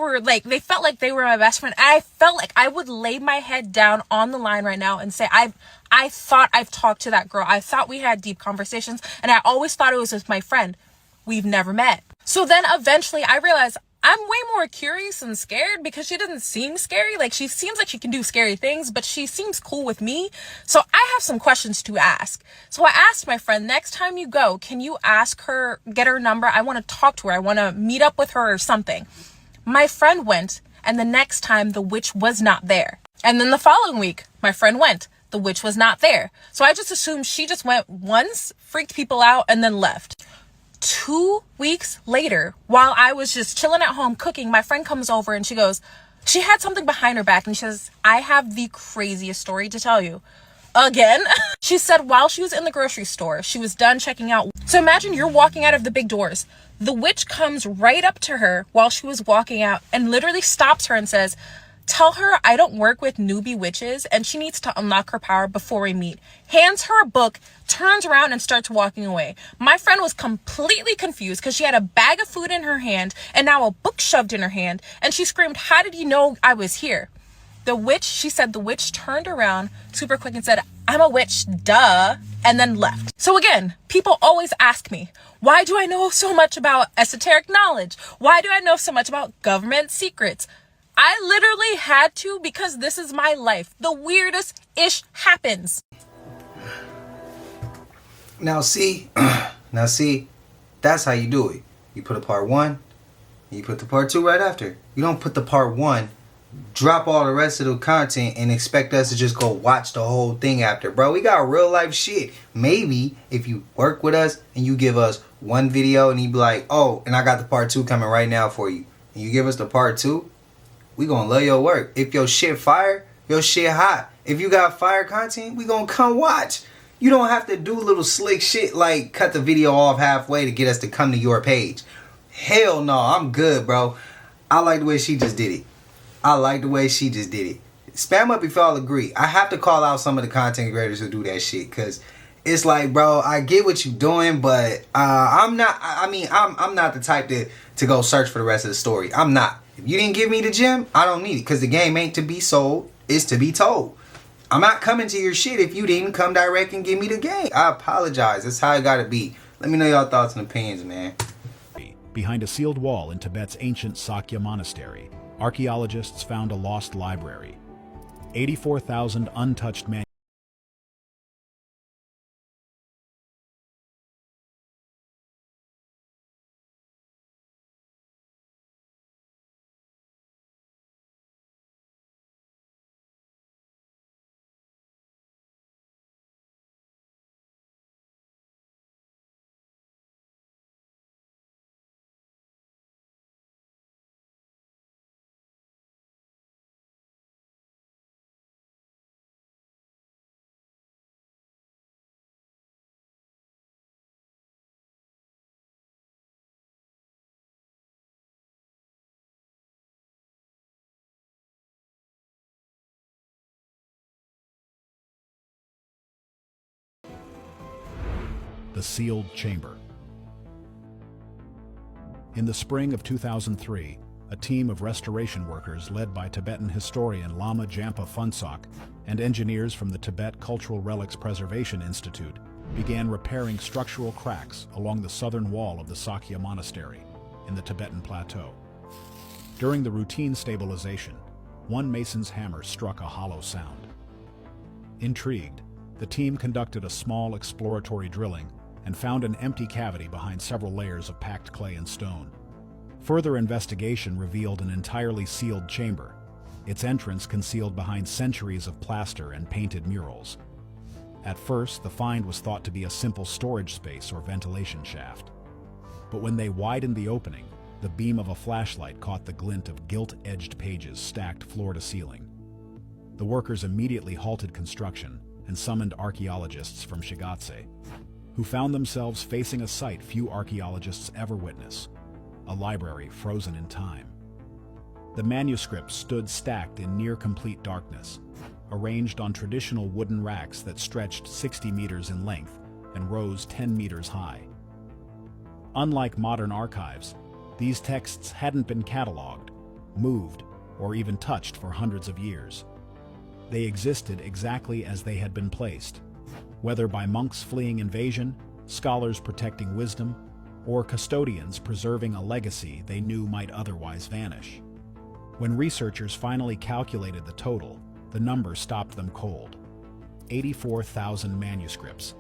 felt like they were my best friend. And I felt like I would lay my head down on the line right now and say, I thought I've talked to that girl. I thought we had deep conversations, and I always thought it was with my friend. We've never met. So then eventually I realized I'm way more curious and scared because she doesn't seem scary. Like, she seems like she can do scary things, but she seems cool with me. So I have some questions to ask. So I asked my friend, next time you go, can you ask her, get her number? I want to talk to her. I want to meet up with her or something. My friend went, and the next time the witch was not there. And then the following week, my friend went. The witch was not there. So I just assumed she just went once, freaked people out, and then left. 2 weeks later, while I was just chilling at home cooking, my friend comes over and she goes, she had something behind her back, and she says, "I have the craziest story to tell you." Again, she said while she was in the grocery store, she was done checking out. So imagine you're walking out of the big doors. The witch comes right up to her while she was walking out and literally stops her and says, "Tell her I don't work with newbie witches and she needs to unlock her power before we meet." Hands her a book, turns around and starts walking away. My friend was completely confused because she had a bag of food in her hand and now a book shoved in her hand, and she screamed, "How did you know I was here?" She said the witch turned around super quick and said, "I'm a witch, duh," and then left. So again, people always ask me, why do I know so much about esoteric knowledge? Why do I know so much about government secrets? I literally had to because this is my life. The weirdest ish happens. Now see, that's how you do it. You put a part 1, and you put the part 2 right after. You don't put the part 1, drop all the rest of the content, and expect us to just go watch the whole thing after. Bro, we got real life shit. Maybe if you work with us and you give us one video and you be like, oh, and I got the part 2 coming right now for you, and you give us the part 2, we gonna love your work. If your shit fire, your shit hot. If you got fire content, we gonna come watch. You don't have to do little slick shit like cut the video off halfway to get us to come to your page. Hell no, I'm good, bro. I like the way she just did it. Spam up if y'all agree. I have to call out some of the content creators who do that shit, because it's like, bro, I get what you're doing, but I'm not the type to go search for the rest of the story. I'm not. If you didn't give me the gem, I don't need it, because the game ain't to be sold, it's to be told. I'm not coming to your shit if you didn't come direct and give me the game. I apologize. That's how it gotta be. Let me know y'all thoughts and opinions, man. Behind a sealed wall in Tibet's ancient Sakya monastery, archaeologists found a lost library. 84,000 untouched manuscripts. The sealed chamber. In the spring of 2003, a team of restoration workers led by Tibetan historian Lama Jampa Phuntsok and engineers from the Tibet Cultural Relics Preservation Institute began repairing structural cracks along the southern wall of the Sakya Monastery in the Tibetan Plateau. During the routine stabilization, one mason's hammer struck a hollow sound. Intrigued, the team conducted a small exploratory drilling and found an empty cavity behind several layers of packed clay and stone. Further investigation revealed an entirely sealed chamber, its entrance concealed behind centuries of plaster and painted murals. At first, the find was thought to be a simple storage space or ventilation shaft. But when they widened the opening, the beam of a flashlight caught the glint of gilt-edged pages stacked floor to ceiling. The workers immediately halted construction and summoned archaeologists from Shigatse, who found themselves facing a sight few archaeologists ever witness: a library frozen in time. The manuscripts stood stacked in near-complete darkness, arranged on traditional wooden racks that stretched 60 meters in length and rose 10 meters high. Unlike modern archives, these texts hadn't been cataloged, moved, or even touched for hundreds of years. They existed exactly as they had been placed, whether by monks fleeing invasion, scholars protecting wisdom, or custodians preserving a legacy they knew might otherwise vanish. When researchers finally calculated the total, the number stopped them cold: 84,000 manuscripts.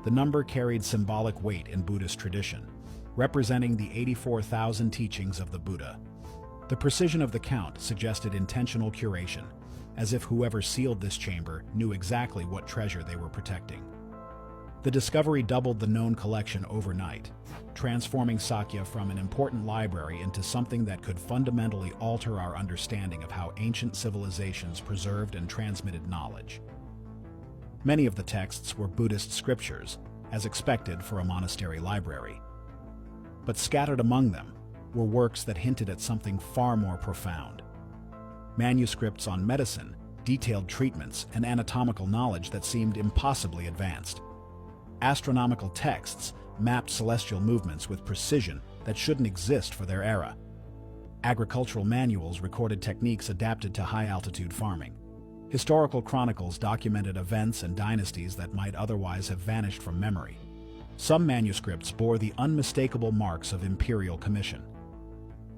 The number carried symbolic weight in Buddhist tradition, representing the 84,000 teachings of the Buddha. The precision of the count suggested intentional curation, as if whoever sealed this chamber knew exactly what treasure they were protecting. The discovery doubled the known collection overnight, transforming Sakya from an important library into something that could fundamentally alter our understanding of how ancient civilizations preserved and transmitted knowledge. Many of the texts were Buddhist scriptures, as expected for a monastery library. But scattered among them were works that hinted at something far more profound. Manuscripts on medicine, detailed treatments, and anatomical knowledge that seemed impossibly advanced. Astronomical texts mapped celestial movements with precision that shouldn't exist for their era. Agricultural manuals recorded techniques adapted to high-altitude farming. Historical chronicles documented events and dynasties that might otherwise have vanished from memory. Some manuscripts bore the unmistakable marks of imperial commission.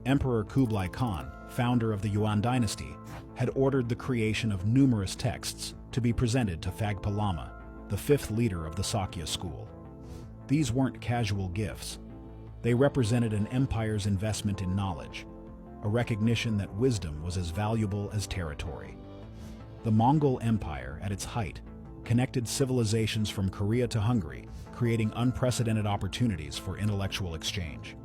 Emperor Kublai Khan, founder of the Yuan dynasty, had ordered the creation of numerous texts to be presented to Phagpa Lama, the fifth leader of the Sakya school. These weren't casual gifts. They represented an empire's investment in knowledge, a recognition that wisdom was as valuable as territory. The Mongol Empire, at its height, connected civilizations from Korea to Hungary, creating unprecedented opportunities for intellectual exchange.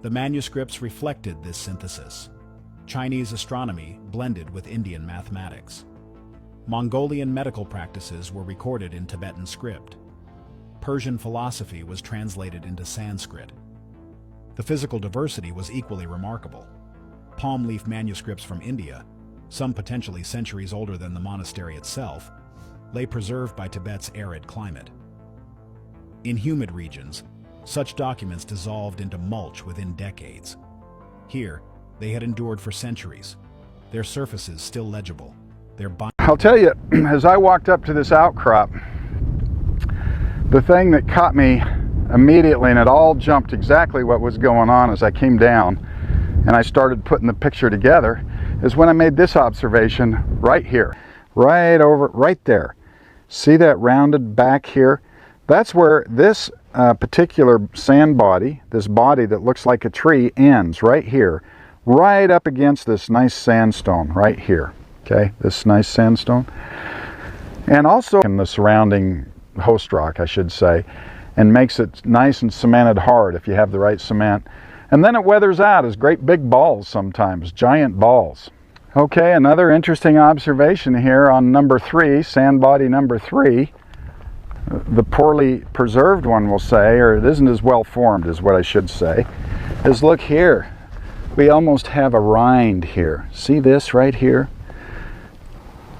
The manuscripts reflected this synthesis. Chinese astronomy blended with Indian mathematics. Mongolian medical practices were recorded in Tibetan script. Persian philosophy was translated into Sanskrit. The physical diversity was equally remarkable. Palm leaf manuscripts from India, some potentially centuries older than the monastery itself, lay preserved by Tibet's arid climate. In humid regions, such documents dissolved into mulch within decades. Here, they had endured for centuries, their surfaces still legible. I'll tell you, as I walked up to this outcrop, the thing that caught me immediately, and it all jumped exactly what was going on as I came down and I started putting the picture together, is when I made this observation right here, right there. See that rounded back here? That's where this particular sand body, this body that looks like a tree, ends right here, right up against this nice sandstone right here. Okay, this nice sandstone. And also in the surrounding host rock, I should say, and makes it nice and cemented hard if you have the right cement. And then it weathers out as great big balls sometimes, giant balls. Okay, another interesting observation here on number 3, sand body number 3. The poorly preserved one will say, or it isn't as well formed is what I should say, is look here. We almost have a rind here. See this right here?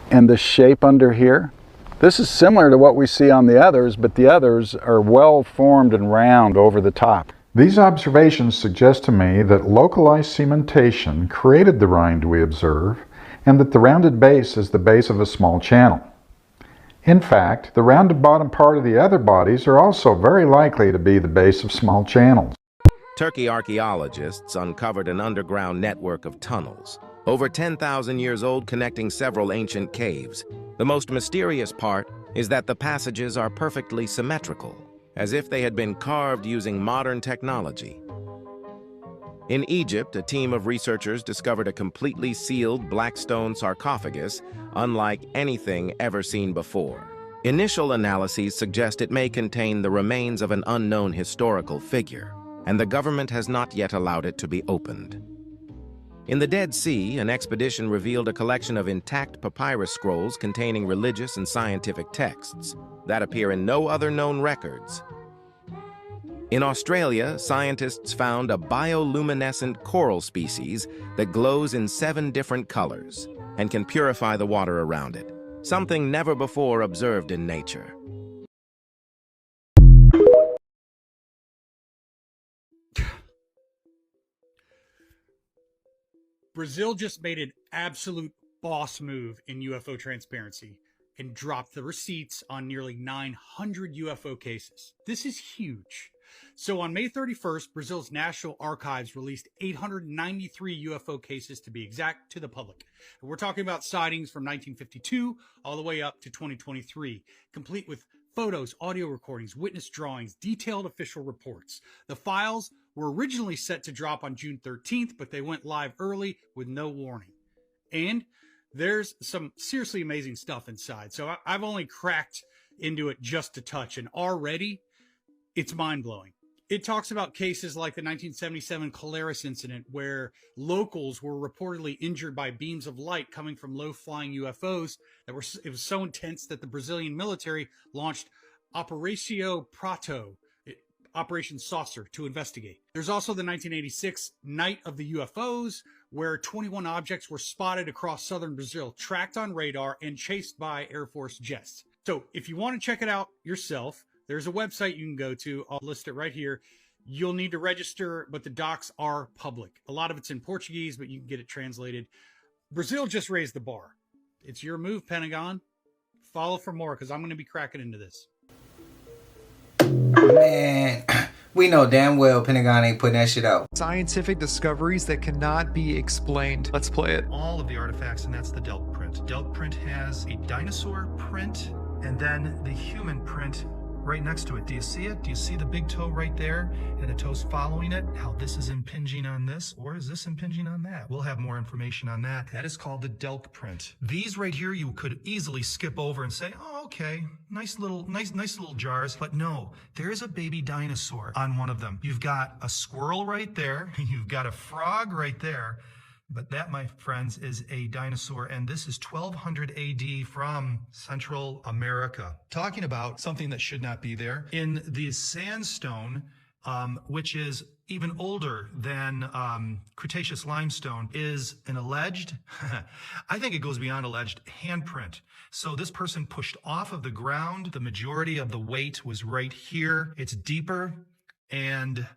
And the shape under here. This is similar to what we see on the others, but the others are well formed and round over the top. These observations suggest to me that localized cementation created the rind we observe, and that the rounded base is the base of a small channel. In fact, the rounded bottom part of the other bodies are also very likely to be the base of small channels. Turkey archaeologists uncovered an underground network of tunnels, over 10,000 years old, connecting several ancient caves. The most mysterious part is that the passages are perfectly symmetrical, as if they had been carved using modern technology. In Egypt, a team of researchers discovered a completely sealed black stone sarcophagus, unlike anything ever seen before. Initial analyses suggest it may contain the remains of an unknown historical figure, and the government has not yet allowed it to be opened. In the Dead Sea, an expedition revealed a collection of intact papyrus scrolls containing religious and scientific texts that appear in no other known records. In Australia, scientists found a bioluminescent coral species that glows in 7 different colors and can purify the water around it, something never before observed in nature. Brazil just made an absolute boss move in UFO transparency and dropped the receipts on nearly 900 UFO cases. This is huge. So on May 31st, Brazil's National Archives released 893 UFO cases to be exact to the public. And we're talking about sightings from 1952 all the way up to 2023, complete with photos, audio recordings, witness drawings, detailed official reports. The files were originally set to drop on June 13th, but they went live early with no warning. And there's some seriously amazing stuff inside. So I've only cracked into it just a touch, and already it's mind-blowing. It talks about cases like the 1977 Colares incident, where locals were reportedly injured by beams of light coming from low-flying UFOs it was so intense that the Brazilian military launched Operação Prato, Operation Saucer, to investigate. There's also the 1986 Night of the UFOs, where 21 objects were spotted across southern Brazil, tracked on radar and chased by Air Force jets. So if you want to check it out yourself, there's a website you can go to. I'll list it right here. You'll need to register, but the docs are public. A lot of it's in Portuguese, but you can get it translated. Brazil just raised the bar. It's your move, Pentagon. Follow for more, because I'm going to be cracking into this. Man, We know damn well Pentagon ain't putting that shit out. Scientific discoveries that cannot be explained. Let's play it. All of the artifacts, and that's the Delk print. Delk print has a dinosaur print and then the human print right next to it. Do you see it? Do you see the big toe right there and the toes following it? How this is impinging on this, or is this impinging on that? We'll have more information on that. That is called the Delk print. These right here you could easily skip over and say, oh, okay, nice little jars. But no, there is a baby dinosaur on one of them. You've got a squirrel right there. You've got a frog right there. But that, my friends, is a dinosaur, and this is 1200 AD from Central America. Talking about something that should not be there. In the sandstone, which is even older than Cretaceous limestone, is an alleged, I think it goes beyond alleged, handprint. So this person pushed off of the ground. The majority of the weight was right here. It's deeper, and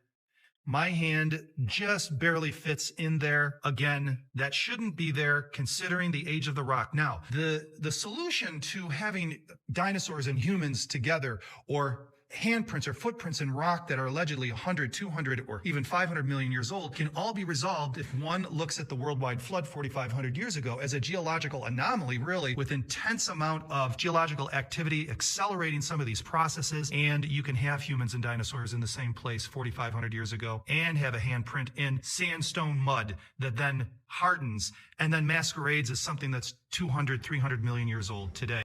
my hand just barely fits in there. Again, that shouldn't be there considering the age of the rock. Now, the solution to having dinosaurs and humans together, or handprints or footprints in rock that are allegedly 100, 200, or even 500 million years old, can all be resolved if one looks at the worldwide flood 4,500 years ago as a geological anomaly, really, with intense amount of geological activity accelerating some of these processes. And you can have humans and dinosaurs in the same place 4,500 years ago and have a handprint in sandstone mud that then hardens and then masquerades as something that's 200, 300 million years old today.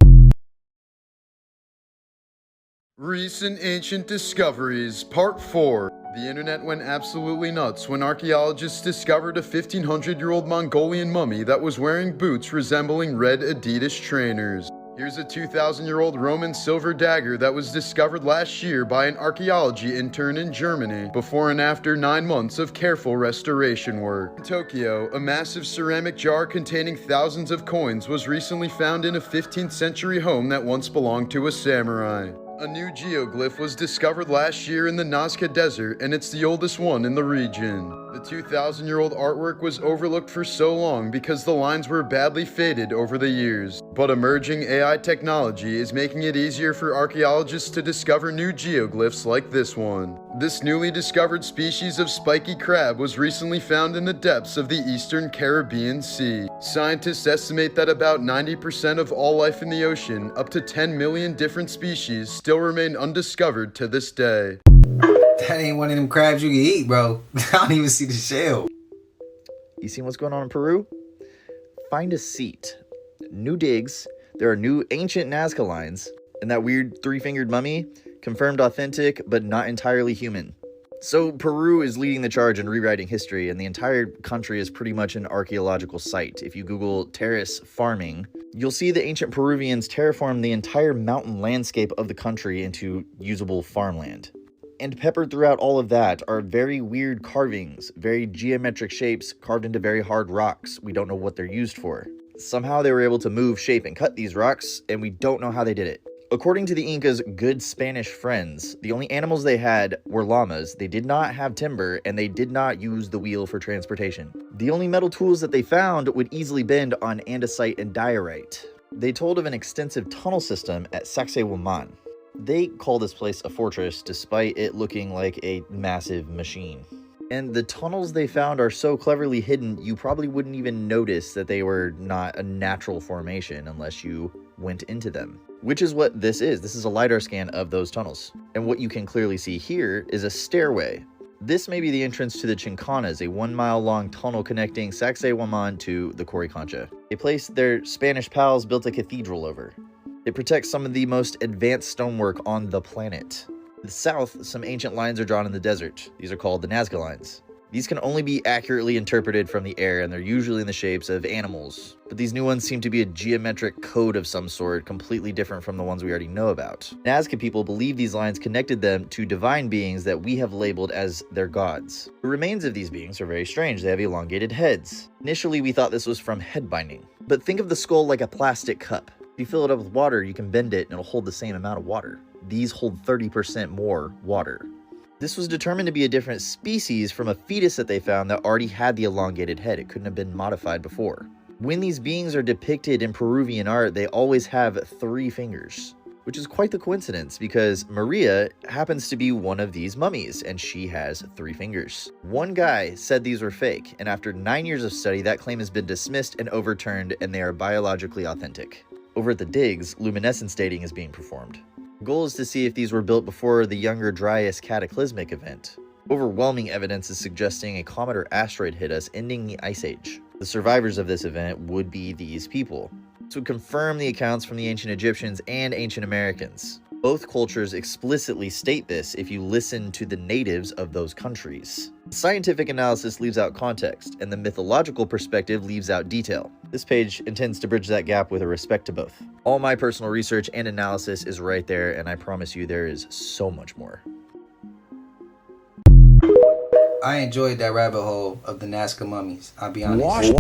Recent Ancient Discoveries, Part 4. The internet went absolutely nuts when archaeologists discovered a 1,500-year-old Mongolian mummy that was wearing boots resembling red Adidas trainers. Here's a 2,000-year-old Roman silver dagger that was discovered last year by an archaeology intern in Germany, before and after 9 months of careful restoration work. In Tokyo, a massive ceramic jar containing thousands of coins was recently found in a 15th century home that once belonged to a samurai. A new geoglyph was discovered last year in the Nazca Desert, and it's the oldest one in the region. The 2,000-year-old artwork was overlooked for so long because the lines were badly faded over the years. But emerging AI technology is making it easier for archaeologists to discover new geoglyphs like this one. This newly discovered species of spiky crab was recently found in the depths of the eastern Caribbean Sea. Scientists estimate that about 90% of all life in the ocean, up to 10 million different species, still remain undiscovered to this day. That ain't one of them crabs you can eat, bro. I don't even see the shell. You seen what's going on in Peru? Find a seat. New digs. There are new ancient Nazca lines. And that weird three-fingered mummy, confirmed authentic, but not entirely human. So Peru is leading the charge in rewriting history, and the entire country is pretty much an archaeological site. If you Google terrace farming, you'll see the ancient Peruvians terraformed the entire mountain landscape of the country into usable farmland. And peppered throughout all of that are very weird carvings, very geometric shapes carved into very hard rocks. We don't know what they're used for. Somehow they were able to move, shape, and cut these rocks, and we don't know how they did it. According to the Incas' good Spanish friends, the only animals they had were llamas, they did not have timber, and they did not use the wheel for transportation. The only metal tools that they found would easily bend on andesite and diorite. They told of an extensive tunnel system at Sacsayhuaman. They call this place a fortress despite it looking like a massive machine. And the tunnels they found are so cleverly hidden, you probably wouldn't even notice that they were not a natural formation unless you went into them. Which is what this is. This is a LiDAR scan of those tunnels. And what you can clearly see here is a stairway. This may be the entrance to the Chincanas, a 1-mile-long tunnel connecting Sacsayhuaman to the Coricancha, a place their Spanish pals built a cathedral over. It protects some of the most advanced stonework on the planet. To the south, some ancient lines are drawn in the desert. These are called the Nazca lines. These can only be accurately interpreted from the air, and they're usually in the shapes of animals. But these new ones seem to be a geometric code of some sort, completely different from the ones we already know about. Nazca people believe these lines connected them to divine beings that we have labeled as their gods. The remains of these beings are very strange. They have elongated heads. Initially, we thought this was from head binding. But think of the skull like a plastic cup. If you fill it up with water, you can bend it and it'll hold the same amount of water. These hold 30% more water. This was determined to be a different species from a fetus that they found that already had the elongated head. It couldn't have been modified before. When these beings are depicted in Peruvian art, they always have 3 fingers. which is quite the coincidence because Maria happens to be one of these mummies and she has 3 fingers. One guy said these were fake, and after 9 years of study, that claim has been dismissed and overturned, and they are biologically authentic. Over at the digs, luminescence dating is being performed. The goal is to see if these were built before the Younger Dryas cataclysmic event. Overwhelming evidence is suggesting a comet or asteroid hit us, ending the Ice Age. The survivors of this event would be these people. This would confirm the accounts from the ancient Egyptians and ancient Americans. Both cultures explicitly state this if you listen to the natives of those countries. The scientific analysis leaves out context, and the mythological perspective leaves out detail. This page intends to bridge that gap with a respect to both. All my personal research and analysis is right there, and I promise you there is so much more. I enjoyed that rabbit hole of the Nazca mummies, I'll be honest.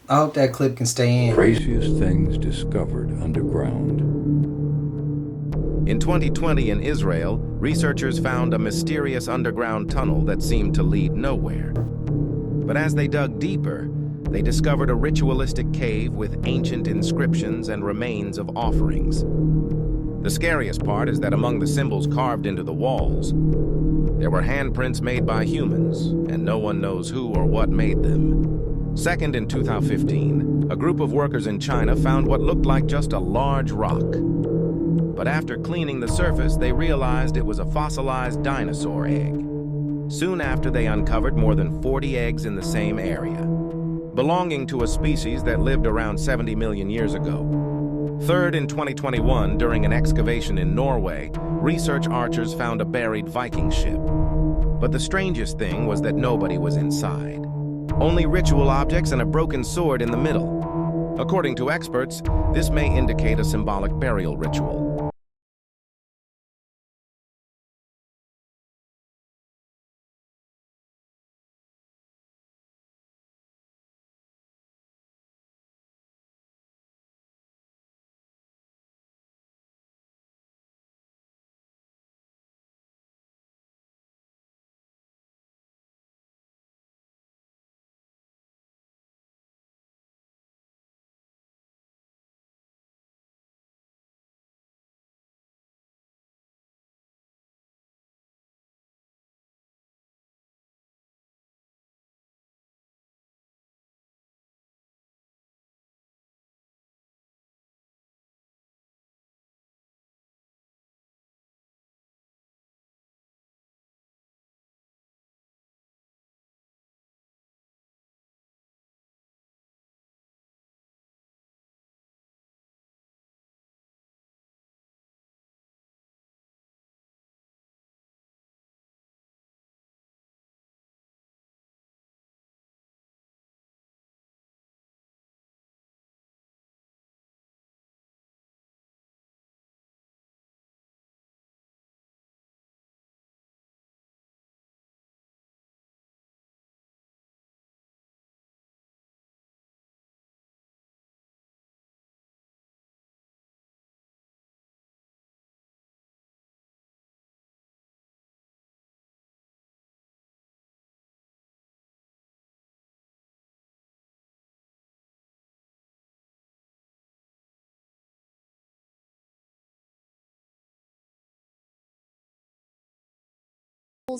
I hope that clip can stay in. Craziest things discovered underground. In 2020 in Israel, researchers found a mysterious underground tunnel that seemed to lead nowhere. But as they dug deeper, they discovered a ritualistic cave with ancient inscriptions and remains of offerings. The scariest part is that among the symbols carved into the walls, there were handprints made by humans, and no one knows who or what made them. Second, in 2015, a group of workers in China found what looked like just a large rock. But after cleaning the surface, they realized it was a fossilized dinosaur egg. Soon after, they uncovered more than 40 eggs in the same area, belonging to a species that lived around 70 million years ago. Third, in 2021, during an excavation in Norway, research archers found a buried Viking ship. But the strangest thing was that nobody was inside. Only ritual objects and a broken sword in the middle. According to experts, this may indicate a symbolic burial ritual.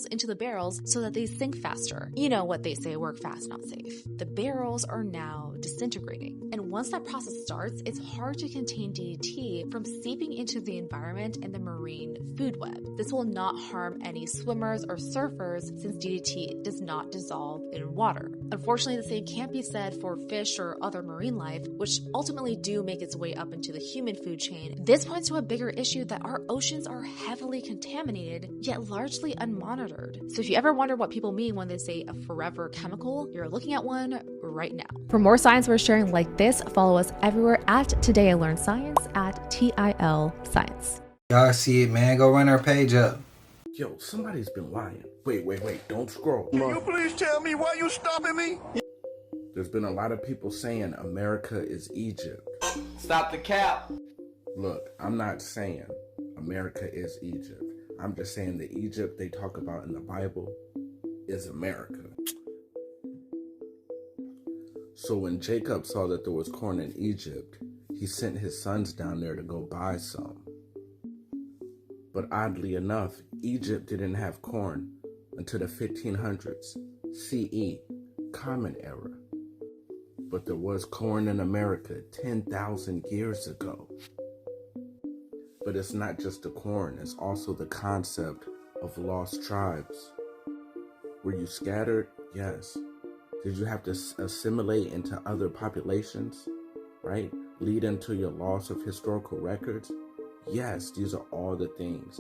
into the barrels so that they sink faster. You know what they say, work fast, not safe. The barrels are now disintegrating. And once that process starts, it's hard to contain DDT from seeping into the environment and the marine food web. This will not harm any swimmers or surfers since DDT does not dissolve in water. Unfortunately, the same can't be said for fish or other marine life, which ultimately do make its way up into the human food chain. This points to a bigger issue that our oceans are heavily contaminated, yet largely unmonitored. So if you ever wonder what people mean when they say a forever chemical, you're looking at one right now. For more science we're sharing like this, follow us everywhere at Today I Learned Science at TIL Science. Y'all see it, man. Go run our page up. Yo, somebody's been lying. Wait, don't scroll. Can you please tell me why you stopping me? There's been a lot of people saying America is Egypt. Stop the cap. Look, I'm not saying America is Egypt. I'm just saying the Egypt they talk about in the Bible is America. So when Jacob saw that there was corn in Egypt, he sent his sons down there to go buy some. But oddly enough, Egypt didn't have corn until the 1500s, CE, Common Era. But there was corn in America 10,000 years ago. But it's not just the corn, it's also the concept of lost tribes. Were you scattered? Yes. Did you have to assimilate into other populations, right? Leading to your loss of historical records? Yes, these are all the things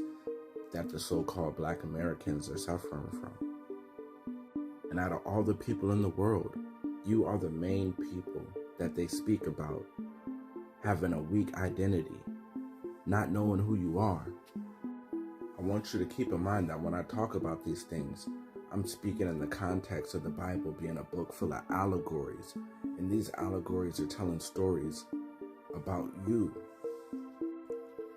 that the so-called Black Americans are suffering from. And out of all the people in the world, you are the main people that they speak about having a weak identity, not knowing who you are. I want you to keep in mind that when I talk about these things, I'm speaking in the context of the Bible being a book full of allegories, and these allegories are telling stories about you.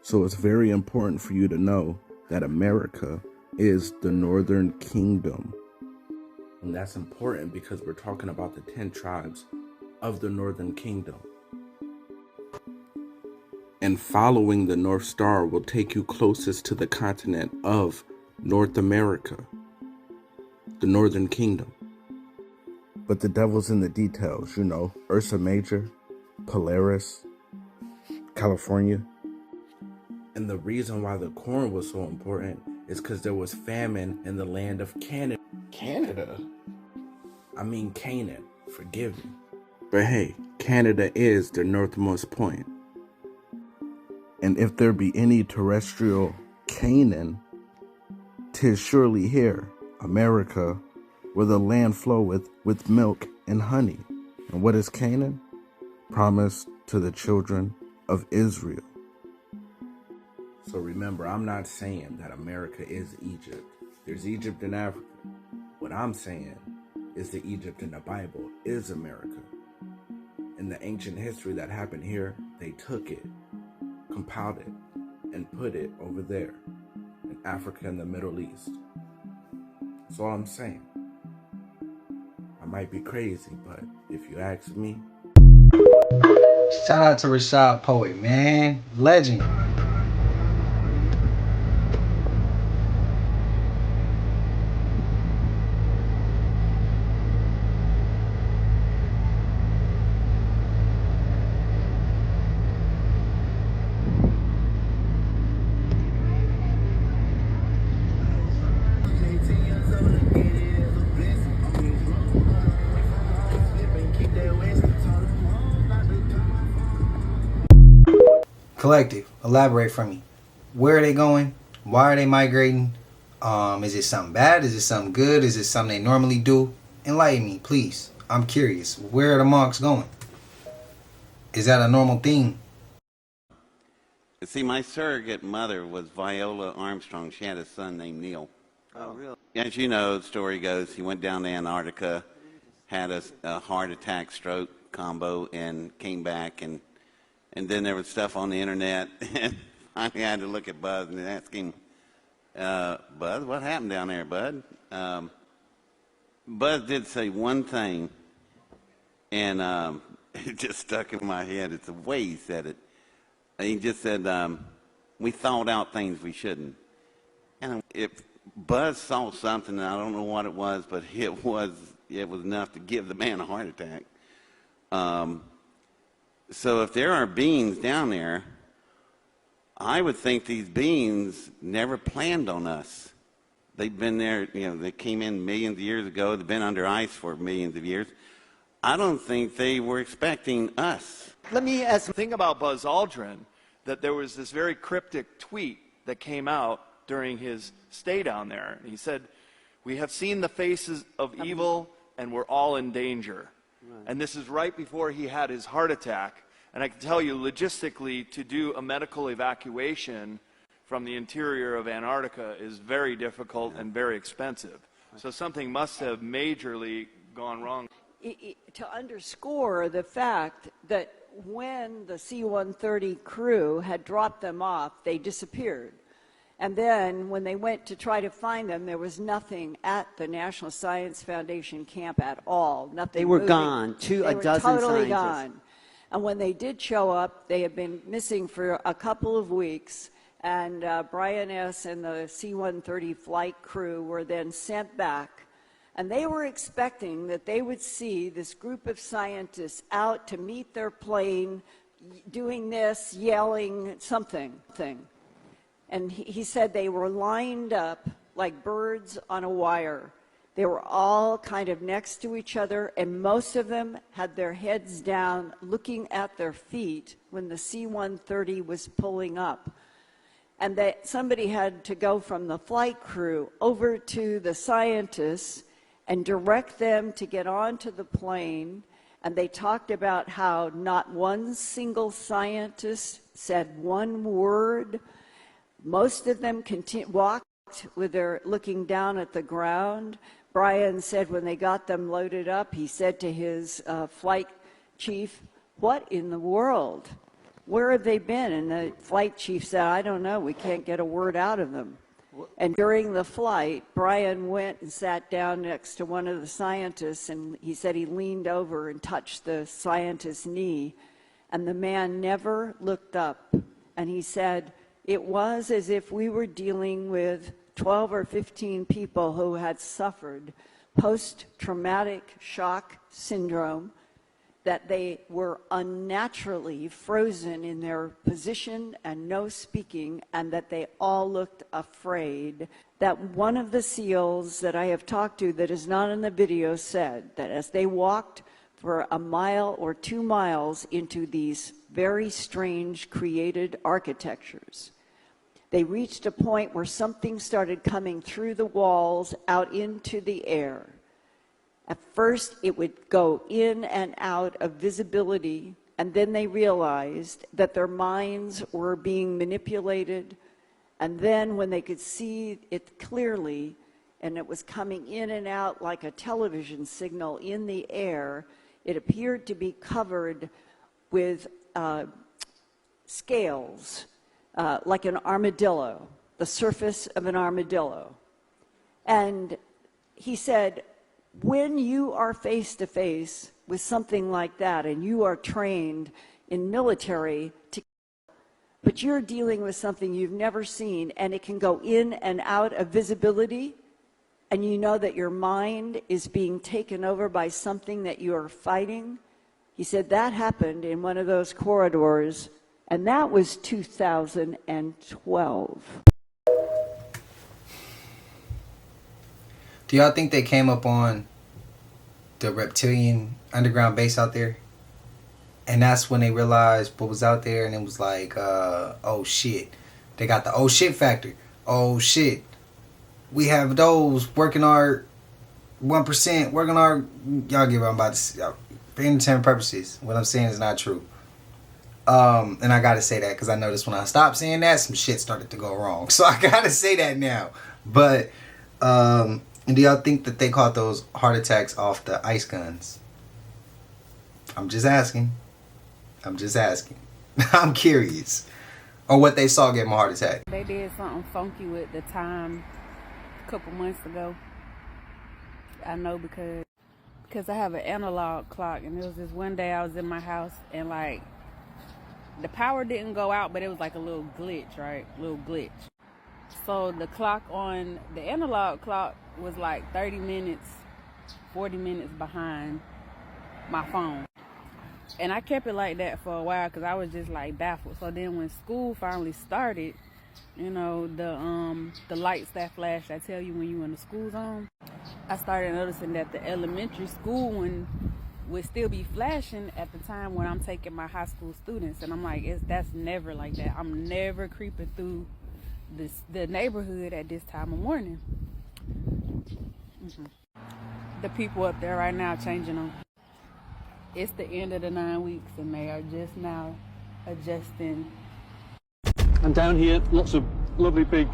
So it's very important for you to know that America is the Northern Kingdom. And that's important because we're talking about the 10 tribes of the Northern Kingdom. And following the North Star will take you closest to the continent of North America, the Northern Kingdom. But the devil's in the details, you know, Ursa Major, Polaris, California. And the reason why the corn was so important is because there was famine in the land of Canada. Canada? I mean Canaan, forgive me. But hey, Canada is their northmost point. And if there be any terrestrial Canaan, 'tis surely here, America, where the land floweth with milk and honey. And what is Canaan? Promised to the children of Israel. So remember, I'm not saying that America is Egypt. There's Egypt in Africa. What I'm saying is the Egypt in the Bible is America. In the ancient history that happened here, they took it, compiled it, and put it over there in Africa and the Middle East. That's all I'm saying. I might be crazy, but if you ask me. Shout out to Rashad Poet, man. Legend. Collective, elaborate for me. Where are they going? Why are they migrating? Is it something bad? Is it something good? Is it something they normally do? Enlighten me, please. I'm curious. Where are the monks going? Is that a normal thing? See, my surrogate mother was Viola Armstrong. She had a son named Neil. Oh, really? As you know, the story goes, he went down to Antarctica, had a heart attack, stroke combo, and came back. And then there was stuff on the internet. And finally I had to look at Buzz and ask him, Buzz, what happened down there, Bud? Buzz did say one thing, and it just stuck in my head. It's the way he said it. He just said, we thought out things we shouldn't. And if Buzz saw something, I don't know what it was, but it was enough to give the man a heart attack. So if there are beings down there, I would think these beings never planned on us. They've been there, they came in millions of years ago. They've been under ice for millions of years. I don't think they were expecting us. Let me ask something about Buzz Aldrin, that there was this very cryptic tweet that came out during his stay down there. He said, "We have seen the faces of evil and we're all in danger." Right. And this is right before he had his heart attack. And I can tell you, logistically, to do a medical evacuation from the interior of Antarctica is very difficult and very expensive. So something must have majorly gone wrong. To underscore the fact that when the C-130 crew had dropped them off, they disappeared. And then when they went to try to find them, there was nothing at the National Science Foundation camp at all. Nothing. They were moving. gone. A dozen totally scientists. gone. And when they did show up, they had been missing for a couple of weeks. And Brian S. and the C-130 flight crew were then sent back. And they were expecting that they would see this group of scientists out to meet their plane, doing this, yelling, something. And he said they were lined up like birds on a wire. They were all kind of next to each other, and most of them had their heads down, looking at their feet when the C-130 was pulling up. And that somebody had to go from the flight crew over to the scientists and direct them to get onto the plane. And they talked about how not one single scientist said one word. Most of them walked with their looking down at the ground. Brian said when they got them loaded up, he said to his flight chief, "What in the world? Where have they been?" And the flight chief said, "I don't know. We can't get a word out of them." And during the flight, Brian went and sat down next to one of the scientists, and he said he leaned over and touched the scientist's knee, and the man never looked up. And he said, it was as if we were dealing with 12 or 15 people who had suffered post-traumatic shock syndrome, that they were unnaturally frozen in their position and no speaking, and that they all looked afraid. That one of the SEALs that I have talked to that is not in the video said that as they walked for a mile or 2 miles into these very strange created architectures, they reached a point where something started coming through the walls out into the air. At first, it would go in and out of visibility, and then they realized that their minds were being manipulated. And then when they could see it clearly, and it was coming in and out like a television signal in the air, it appeared to be covered with scales, like an armadillo, the surface of an armadillo. And he said, when you are face to face with something like that, and you are trained in military, but you're dealing with something you've never seen, and it can go in and out of visibility, and you know that your mind is being taken over by something that you are fighting. He said that happened in one of those corridors, and that was 2012. Do y'all think they came up on the reptilian underground base out there? And that's when they realized what was out there, and it was like, oh shit. They got the oh shit factor. Oh shit. We have those working our 1%, working our... Y'all get what I'm about to say. For entertainment purposes, what I'm saying is not true. And I gotta say that because I noticed when I stopped saying that, some shit started to go wrong. So I gotta say that now. But... and do y'all think that they caught those heart attacks off the ice guns? I'm just asking. I'm curious. Or what they saw get my heart attack. They did something funky with the time a couple months ago. I know because I have an analog clock, and there was this one day I was in my house, and like the power didn't go out, but it was like a little glitch, right? So the clock on the analog clock was like 30 minutes, 40 minutes behind my phone. And I kept it like that for a while because I was just like baffled. So then when school finally started, you know, the lights that flash that tell you when you're in the school zone, I started noticing that the elementary school one would still be flashing at the time when I'm taking my high school students. And I'm like, that's never like that. I'm never creeping through the neighborhood at this time of morning. The people up there right now changing them. It's the end of the 9 weeks, and they are just now adjusting. And down here, lots of lovely big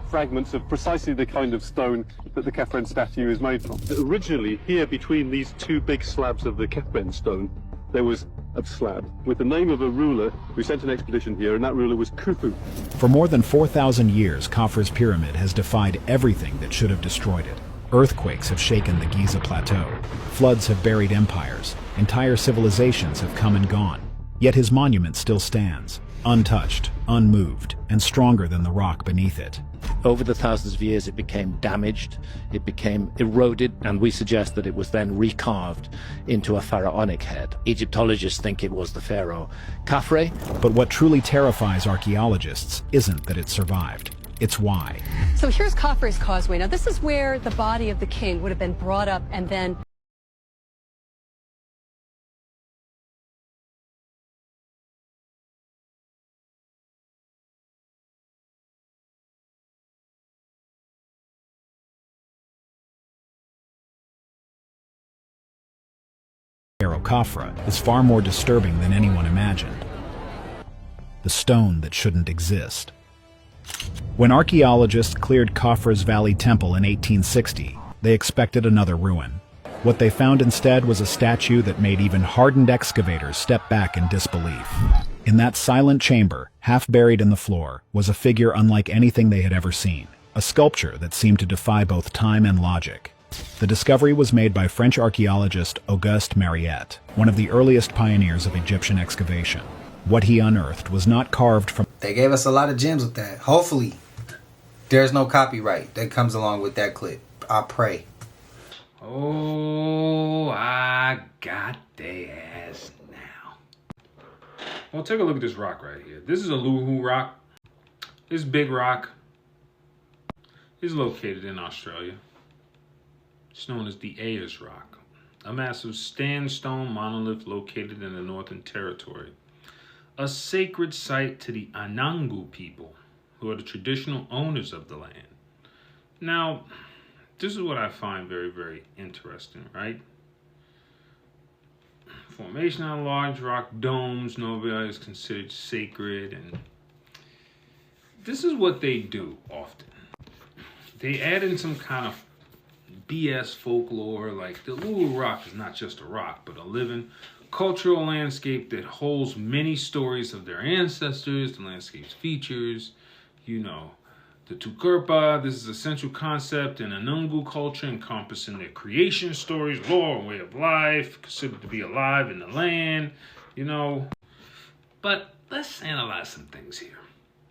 fragments of precisely the kind of stone that the Kefren statue is made from. Originally, here between these two big slabs of the Kefren stone, there was a slab with the name of a ruler who sent an expedition here, and that ruler was Khufu. For more than 4,000 years, Khafre's pyramid has defied everything that should have destroyed it. Earthquakes have shaken the Giza Plateau. Floods have buried empires. Entire civilizations have come and gone. Yet his monument still stands, untouched, unmoved, and stronger than the rock beneath it. Over the thousands of years, it became damaged, it became eroded, and we suggest that it was then recarved into a pharaonic head. Egyptologists think it was the pharaoh Khafre. But what truly terrifies archaeologists isn't that it survived, it's why. So here's Khafre's Causeway. Now this is where the body of the king would have been brought up and then Pharaoh Khafre is far more disturbing than anyone imagined. The stone that shouldn't exist. When archaeologists cleared Khafre's Valley Temple in 1860, they expected another ruin. What they found instead was a statue that made even hardened excavators step back in disbelief. In that silent chamber, half buried in the floor, was a figure unlike anything they had ever seen, a sculpture that seemed to defy both time and logic. The discovery was made by French archaeologist Auguste Mariette, one of the earliest pioneers of Egyptian excavation. What he unearthed was not carved from... They gave us a lot of gems with that. Hopefully, there's no copyright that comes along with that clip. I pray. Oh, I got the ass now. Well, take a look at this rock right here. This is a Luhu rock. This big rock is located in Australia. It's known as the Ayers Rock, a massive sandstone monolith located in the Northern Territory, a sacred site to the Anangu people, who are the traditional owners of the land. Now, this is what I find very, very interesting, right? Formation of large rock domes, Nova is considered sacred, and this is what they do often. They add in some kind of BS folklore, like the Lulu Rock is not just a rock, but a living cultural landscape that holds many stories of their ancestors. The landscape's features, you know, the Tukurpa. This is a central concept in Anangu culture, encompassing their creation stories, lore, and way of life, considered to be alive in the land, you know. But let's analyze some things here.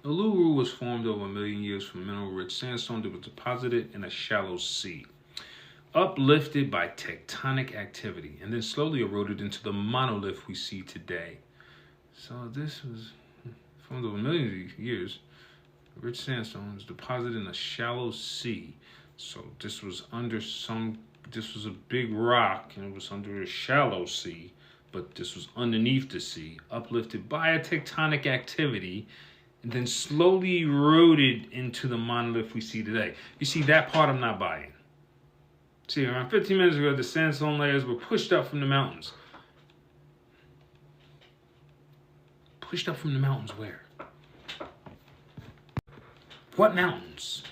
Uluru was formed over 1 million years from mineral-rich sandstone that was deposited in a shallow sea, uplifted by tectonic activity, and then slowly eroded into the monolith we see today. So this was formed over millions of years. Rich sandstone was deposited in a shallow sea. So this was a big rock, and it was under a shallow sea, but this was underneath the sea, uplifted by a tectonic activity, and then slowly eroded into the monolith we see today. You see, that part I'm not buying. See, around 15 minutes ago, the sandstone layers were pushed up from the mountains. Pushed up from the mountains where? What mountains?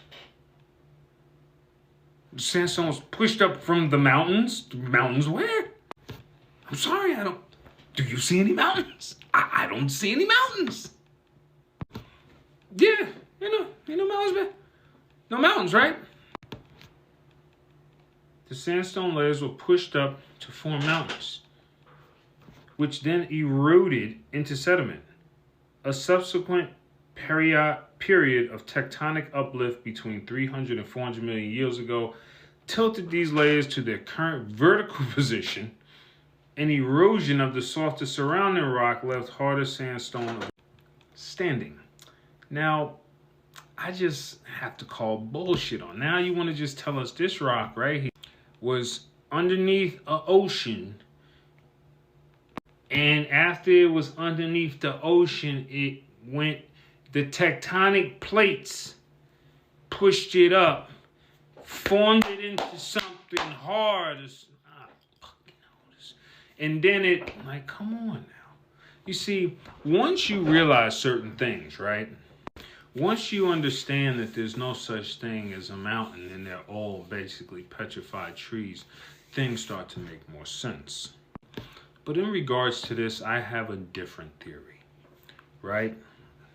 The sandstone was pushed up from the mountains? The mountains where? I'm sorry, I don't... Do you see any mountains? I don't see any mountains. Yeah, you know mountains, man. No mountains, right? The sandstone layers were pushed up to form mountains, which then eroded into sediment. A subsequent period of tectonic uplift between 300 and 400 million years ago tilted these layers to their current vertical position, and erosion of the softer surrounding rock left harder sandstone standing. Now, I just have to call bullshit on. Now you want to just tell us this rock right here was underneath an ocean, and after it was underneath the ocean, it went, the tectonic plates pushed it up, formed it into something hard, and then it, like, come on now. You see, once you realize certain things, right? Once you understand that there's no such thing as a mountain and they're all basically petrified trees, things start to make more sense. But in regards to this, I have a different theory, right?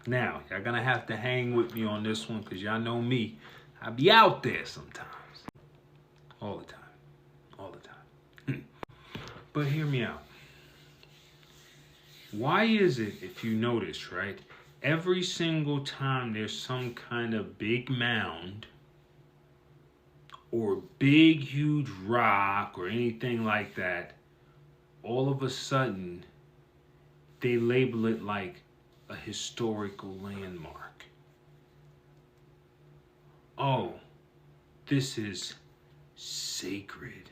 Now, y'all gonna have to hang with me on this one because y'all know me. I be out there sometimes. All the time. All the time. But hear me out. Why is it, if you notice, right, every single time there's some kind of big mound or big, huge rock or anything like that, all of a sudden, they label it like a historical landmark. Oh, this is sacred.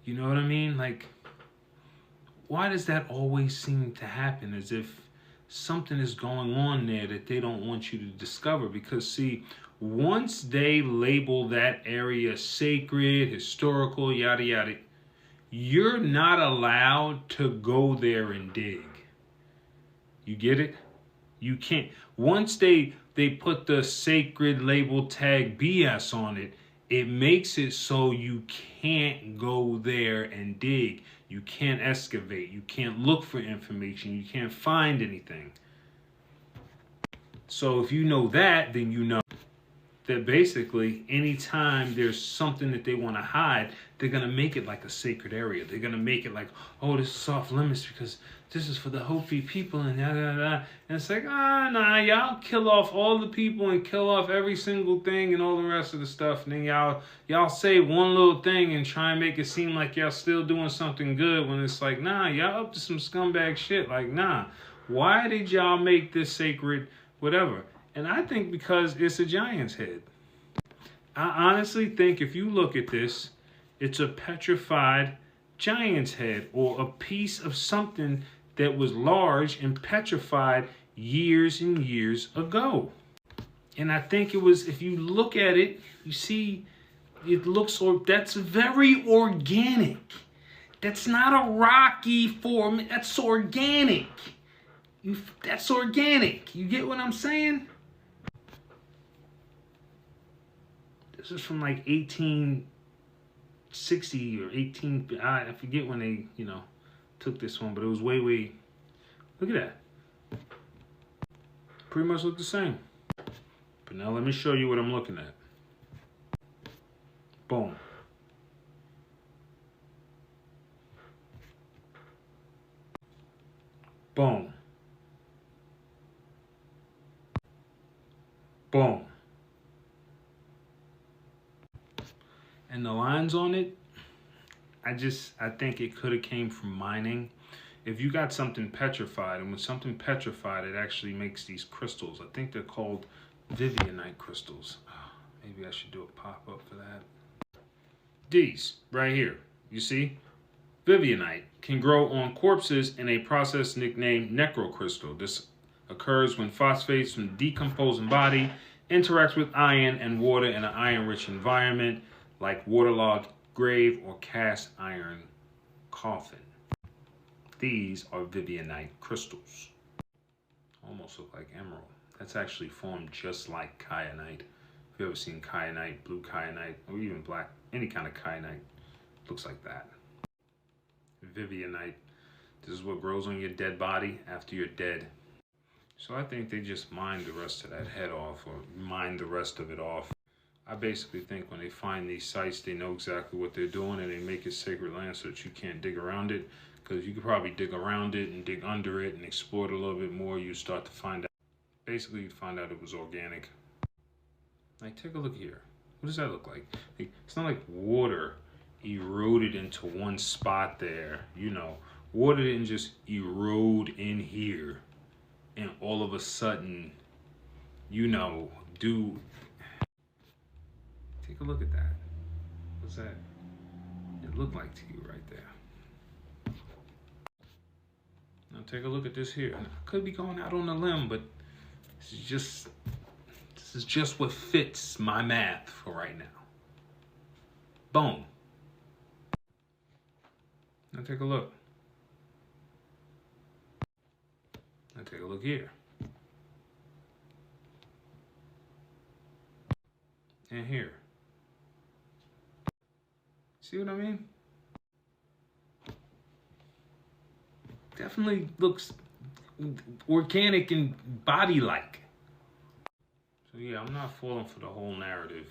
You know what I mean? Like, why does that always seem to happen? As if something is going on there that they don't want you to discover. Because see, once they label that area sacred, historical, yada yada, you're not allowed to go there and dig. You get it? You can't. Once they put the sacred label tag BS on it, it makes it so you can't go there and dig. You can't excavate. You can't look for information. You can't find anything. So if you know that, then you know that basically anytime there's something that they want to hide, they're going to make it like a sacred area. They're going to make it like, oh, this is off limits because this is for the Hopi people and da da da. And it's like, nah, y'all kill off all the people and kill off every single thing and all the rest of the stuff. And then y'all say one little thing and try and make it seem like y'all still doing something good when it's like, nah, y'all up to some scumbag shit. Like, nah, why did y'all make this sacred whatever? And I think because it's a giant's head. I honestly think if you look at this, it's a petrified giant's head or a piece of something that was large and petrified years and years ago. And I think it was, if you look at it, you see it looks, that's very organic. That's not a rocky form. That's organic. That's organic. You get what I'm saying? This is from like 1860 or 18, I forget when they, took this one, but it was way, look at that. Pretty much look the same. But now let me show you what I'm looking at. Boom. Boom. Boom. And the lines on it, I think it could have came from mining. If you got something petrified, and with something petrified, it actually makes these crystals. I think they're called Vivianite crystals. Oh, maybe I should do a pop-up for that. These, right here, you see? Vivianite can grow on corpses in a process nicknamed necrocrystal. This occurs when phosphates from the decomposing body interact with iron and water in an iron-rich environment, like waterlogged grave or cast iron coffin. These are Vivianite crystals. Almost look like emerald. That's actually formed just like kyanite. If you ever seen kyanite, blue kyanite, or even black, any kind of kyanite, looks like that. Vivianite. This is what grows on your dead body after you're dead. So I think they just mined the rest of that head off, or mined the rest of it off. I basically think when they find these sites, they know exactly what they're doing, and they make it sacred land so that you can't dig around it. Because you could probably dig around it and dig under it and explore it a little bit more. You start to find out, basically you'd find out it was organic. Like, take a look here. What does that look like? It's not like water eroded into one spot there. Water didn't just erode in here and all of a sudden, do. Take a look at that. What's that? It looked like to you right there. Now take a look at this here. I could be going out on a limb, but this is just what fits my math for right now. Boom. Now take a look. Now take a look here. And here. See what I mean? Definitely looks organic and body-like. So yeah, I'm not falling for the whole narrative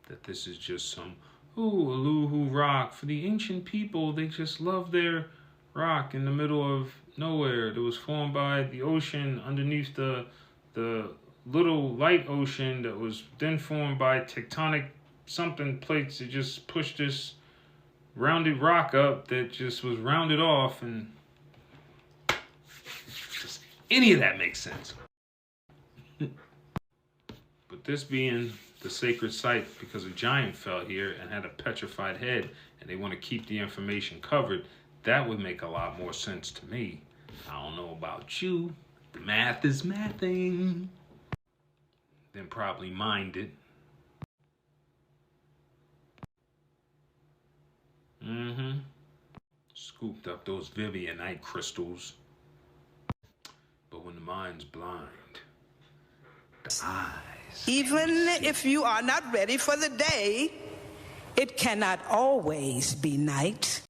that this is just some, ooh, Aluhu rock. For the ancient people, they just love their rock in the middle of nowhere that was formed by the ocean underneath the little light ocean that was then formed by tectonic something plates that just pushed this rounded rock up that just was rounded off, and does any of that make sense? But this being the sacred site because a giant fell here and had a petrified head and they want to keep the information covered, that would make a lot more sense to me. I don't know about you. The math is mathing. Then probably mined it. Scooped up those Vivianite crystals. But when the mind's blind, the eyes. Even if you are not ready for the day, it cannot always be night.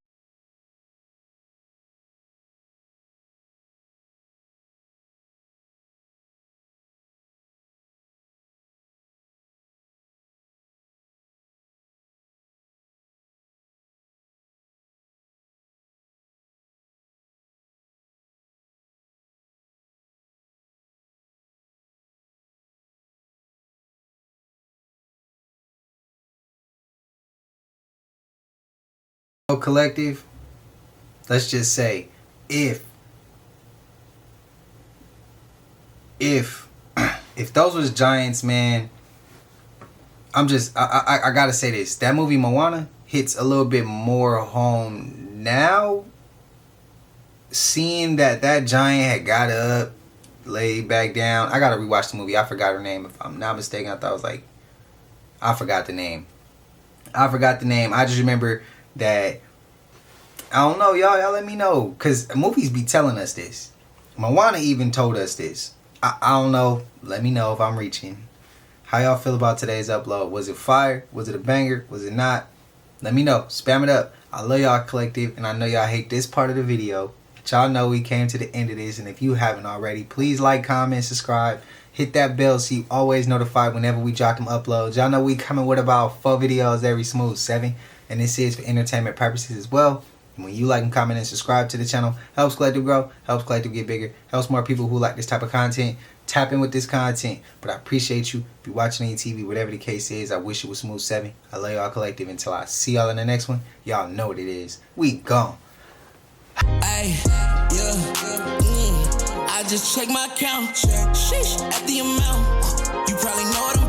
Collective, let's just say, if those was giants, man, I gotta say this. That movie Moana hits a little bit more home now. Seeing that giant had got up, laid back down. I gotta rewatch the movie. I forgot her name. If I'm not mistaken, I thought it was like, I forgot the name. I just remember that, I don't know, y'all let me know, because movies be telling us this. Moana even told us this. I don't know, let me know if I'm reaching. How y'all feel about today's upload? Was it fire? Was it a banger? Was it not? Let me know. Spam it up. I love y'all, Collective, and I know y'all hate this part of the video, but y'all know we came to the end of this, and if you haven't already, please like, comment, subscribe. Hit that bell so you always notified whenever we drop them uploads. Y'all know we coming with about 4 videos every smooth 7. And this is for entertainment purposes as well. And when you like and comment and subscribe to the channel, helps Collective grow, helps Collective get bigger, helps more people who like this type of content tap in with this content. But I appreciate you. If you're watching on TV, whatever the case is, I wish it was smooth 7. I love y'all, Collective. Until I see y'all in the next one, y'all know what it is. We gone. I just check my account. Sheesh, at the amount. You probably know it.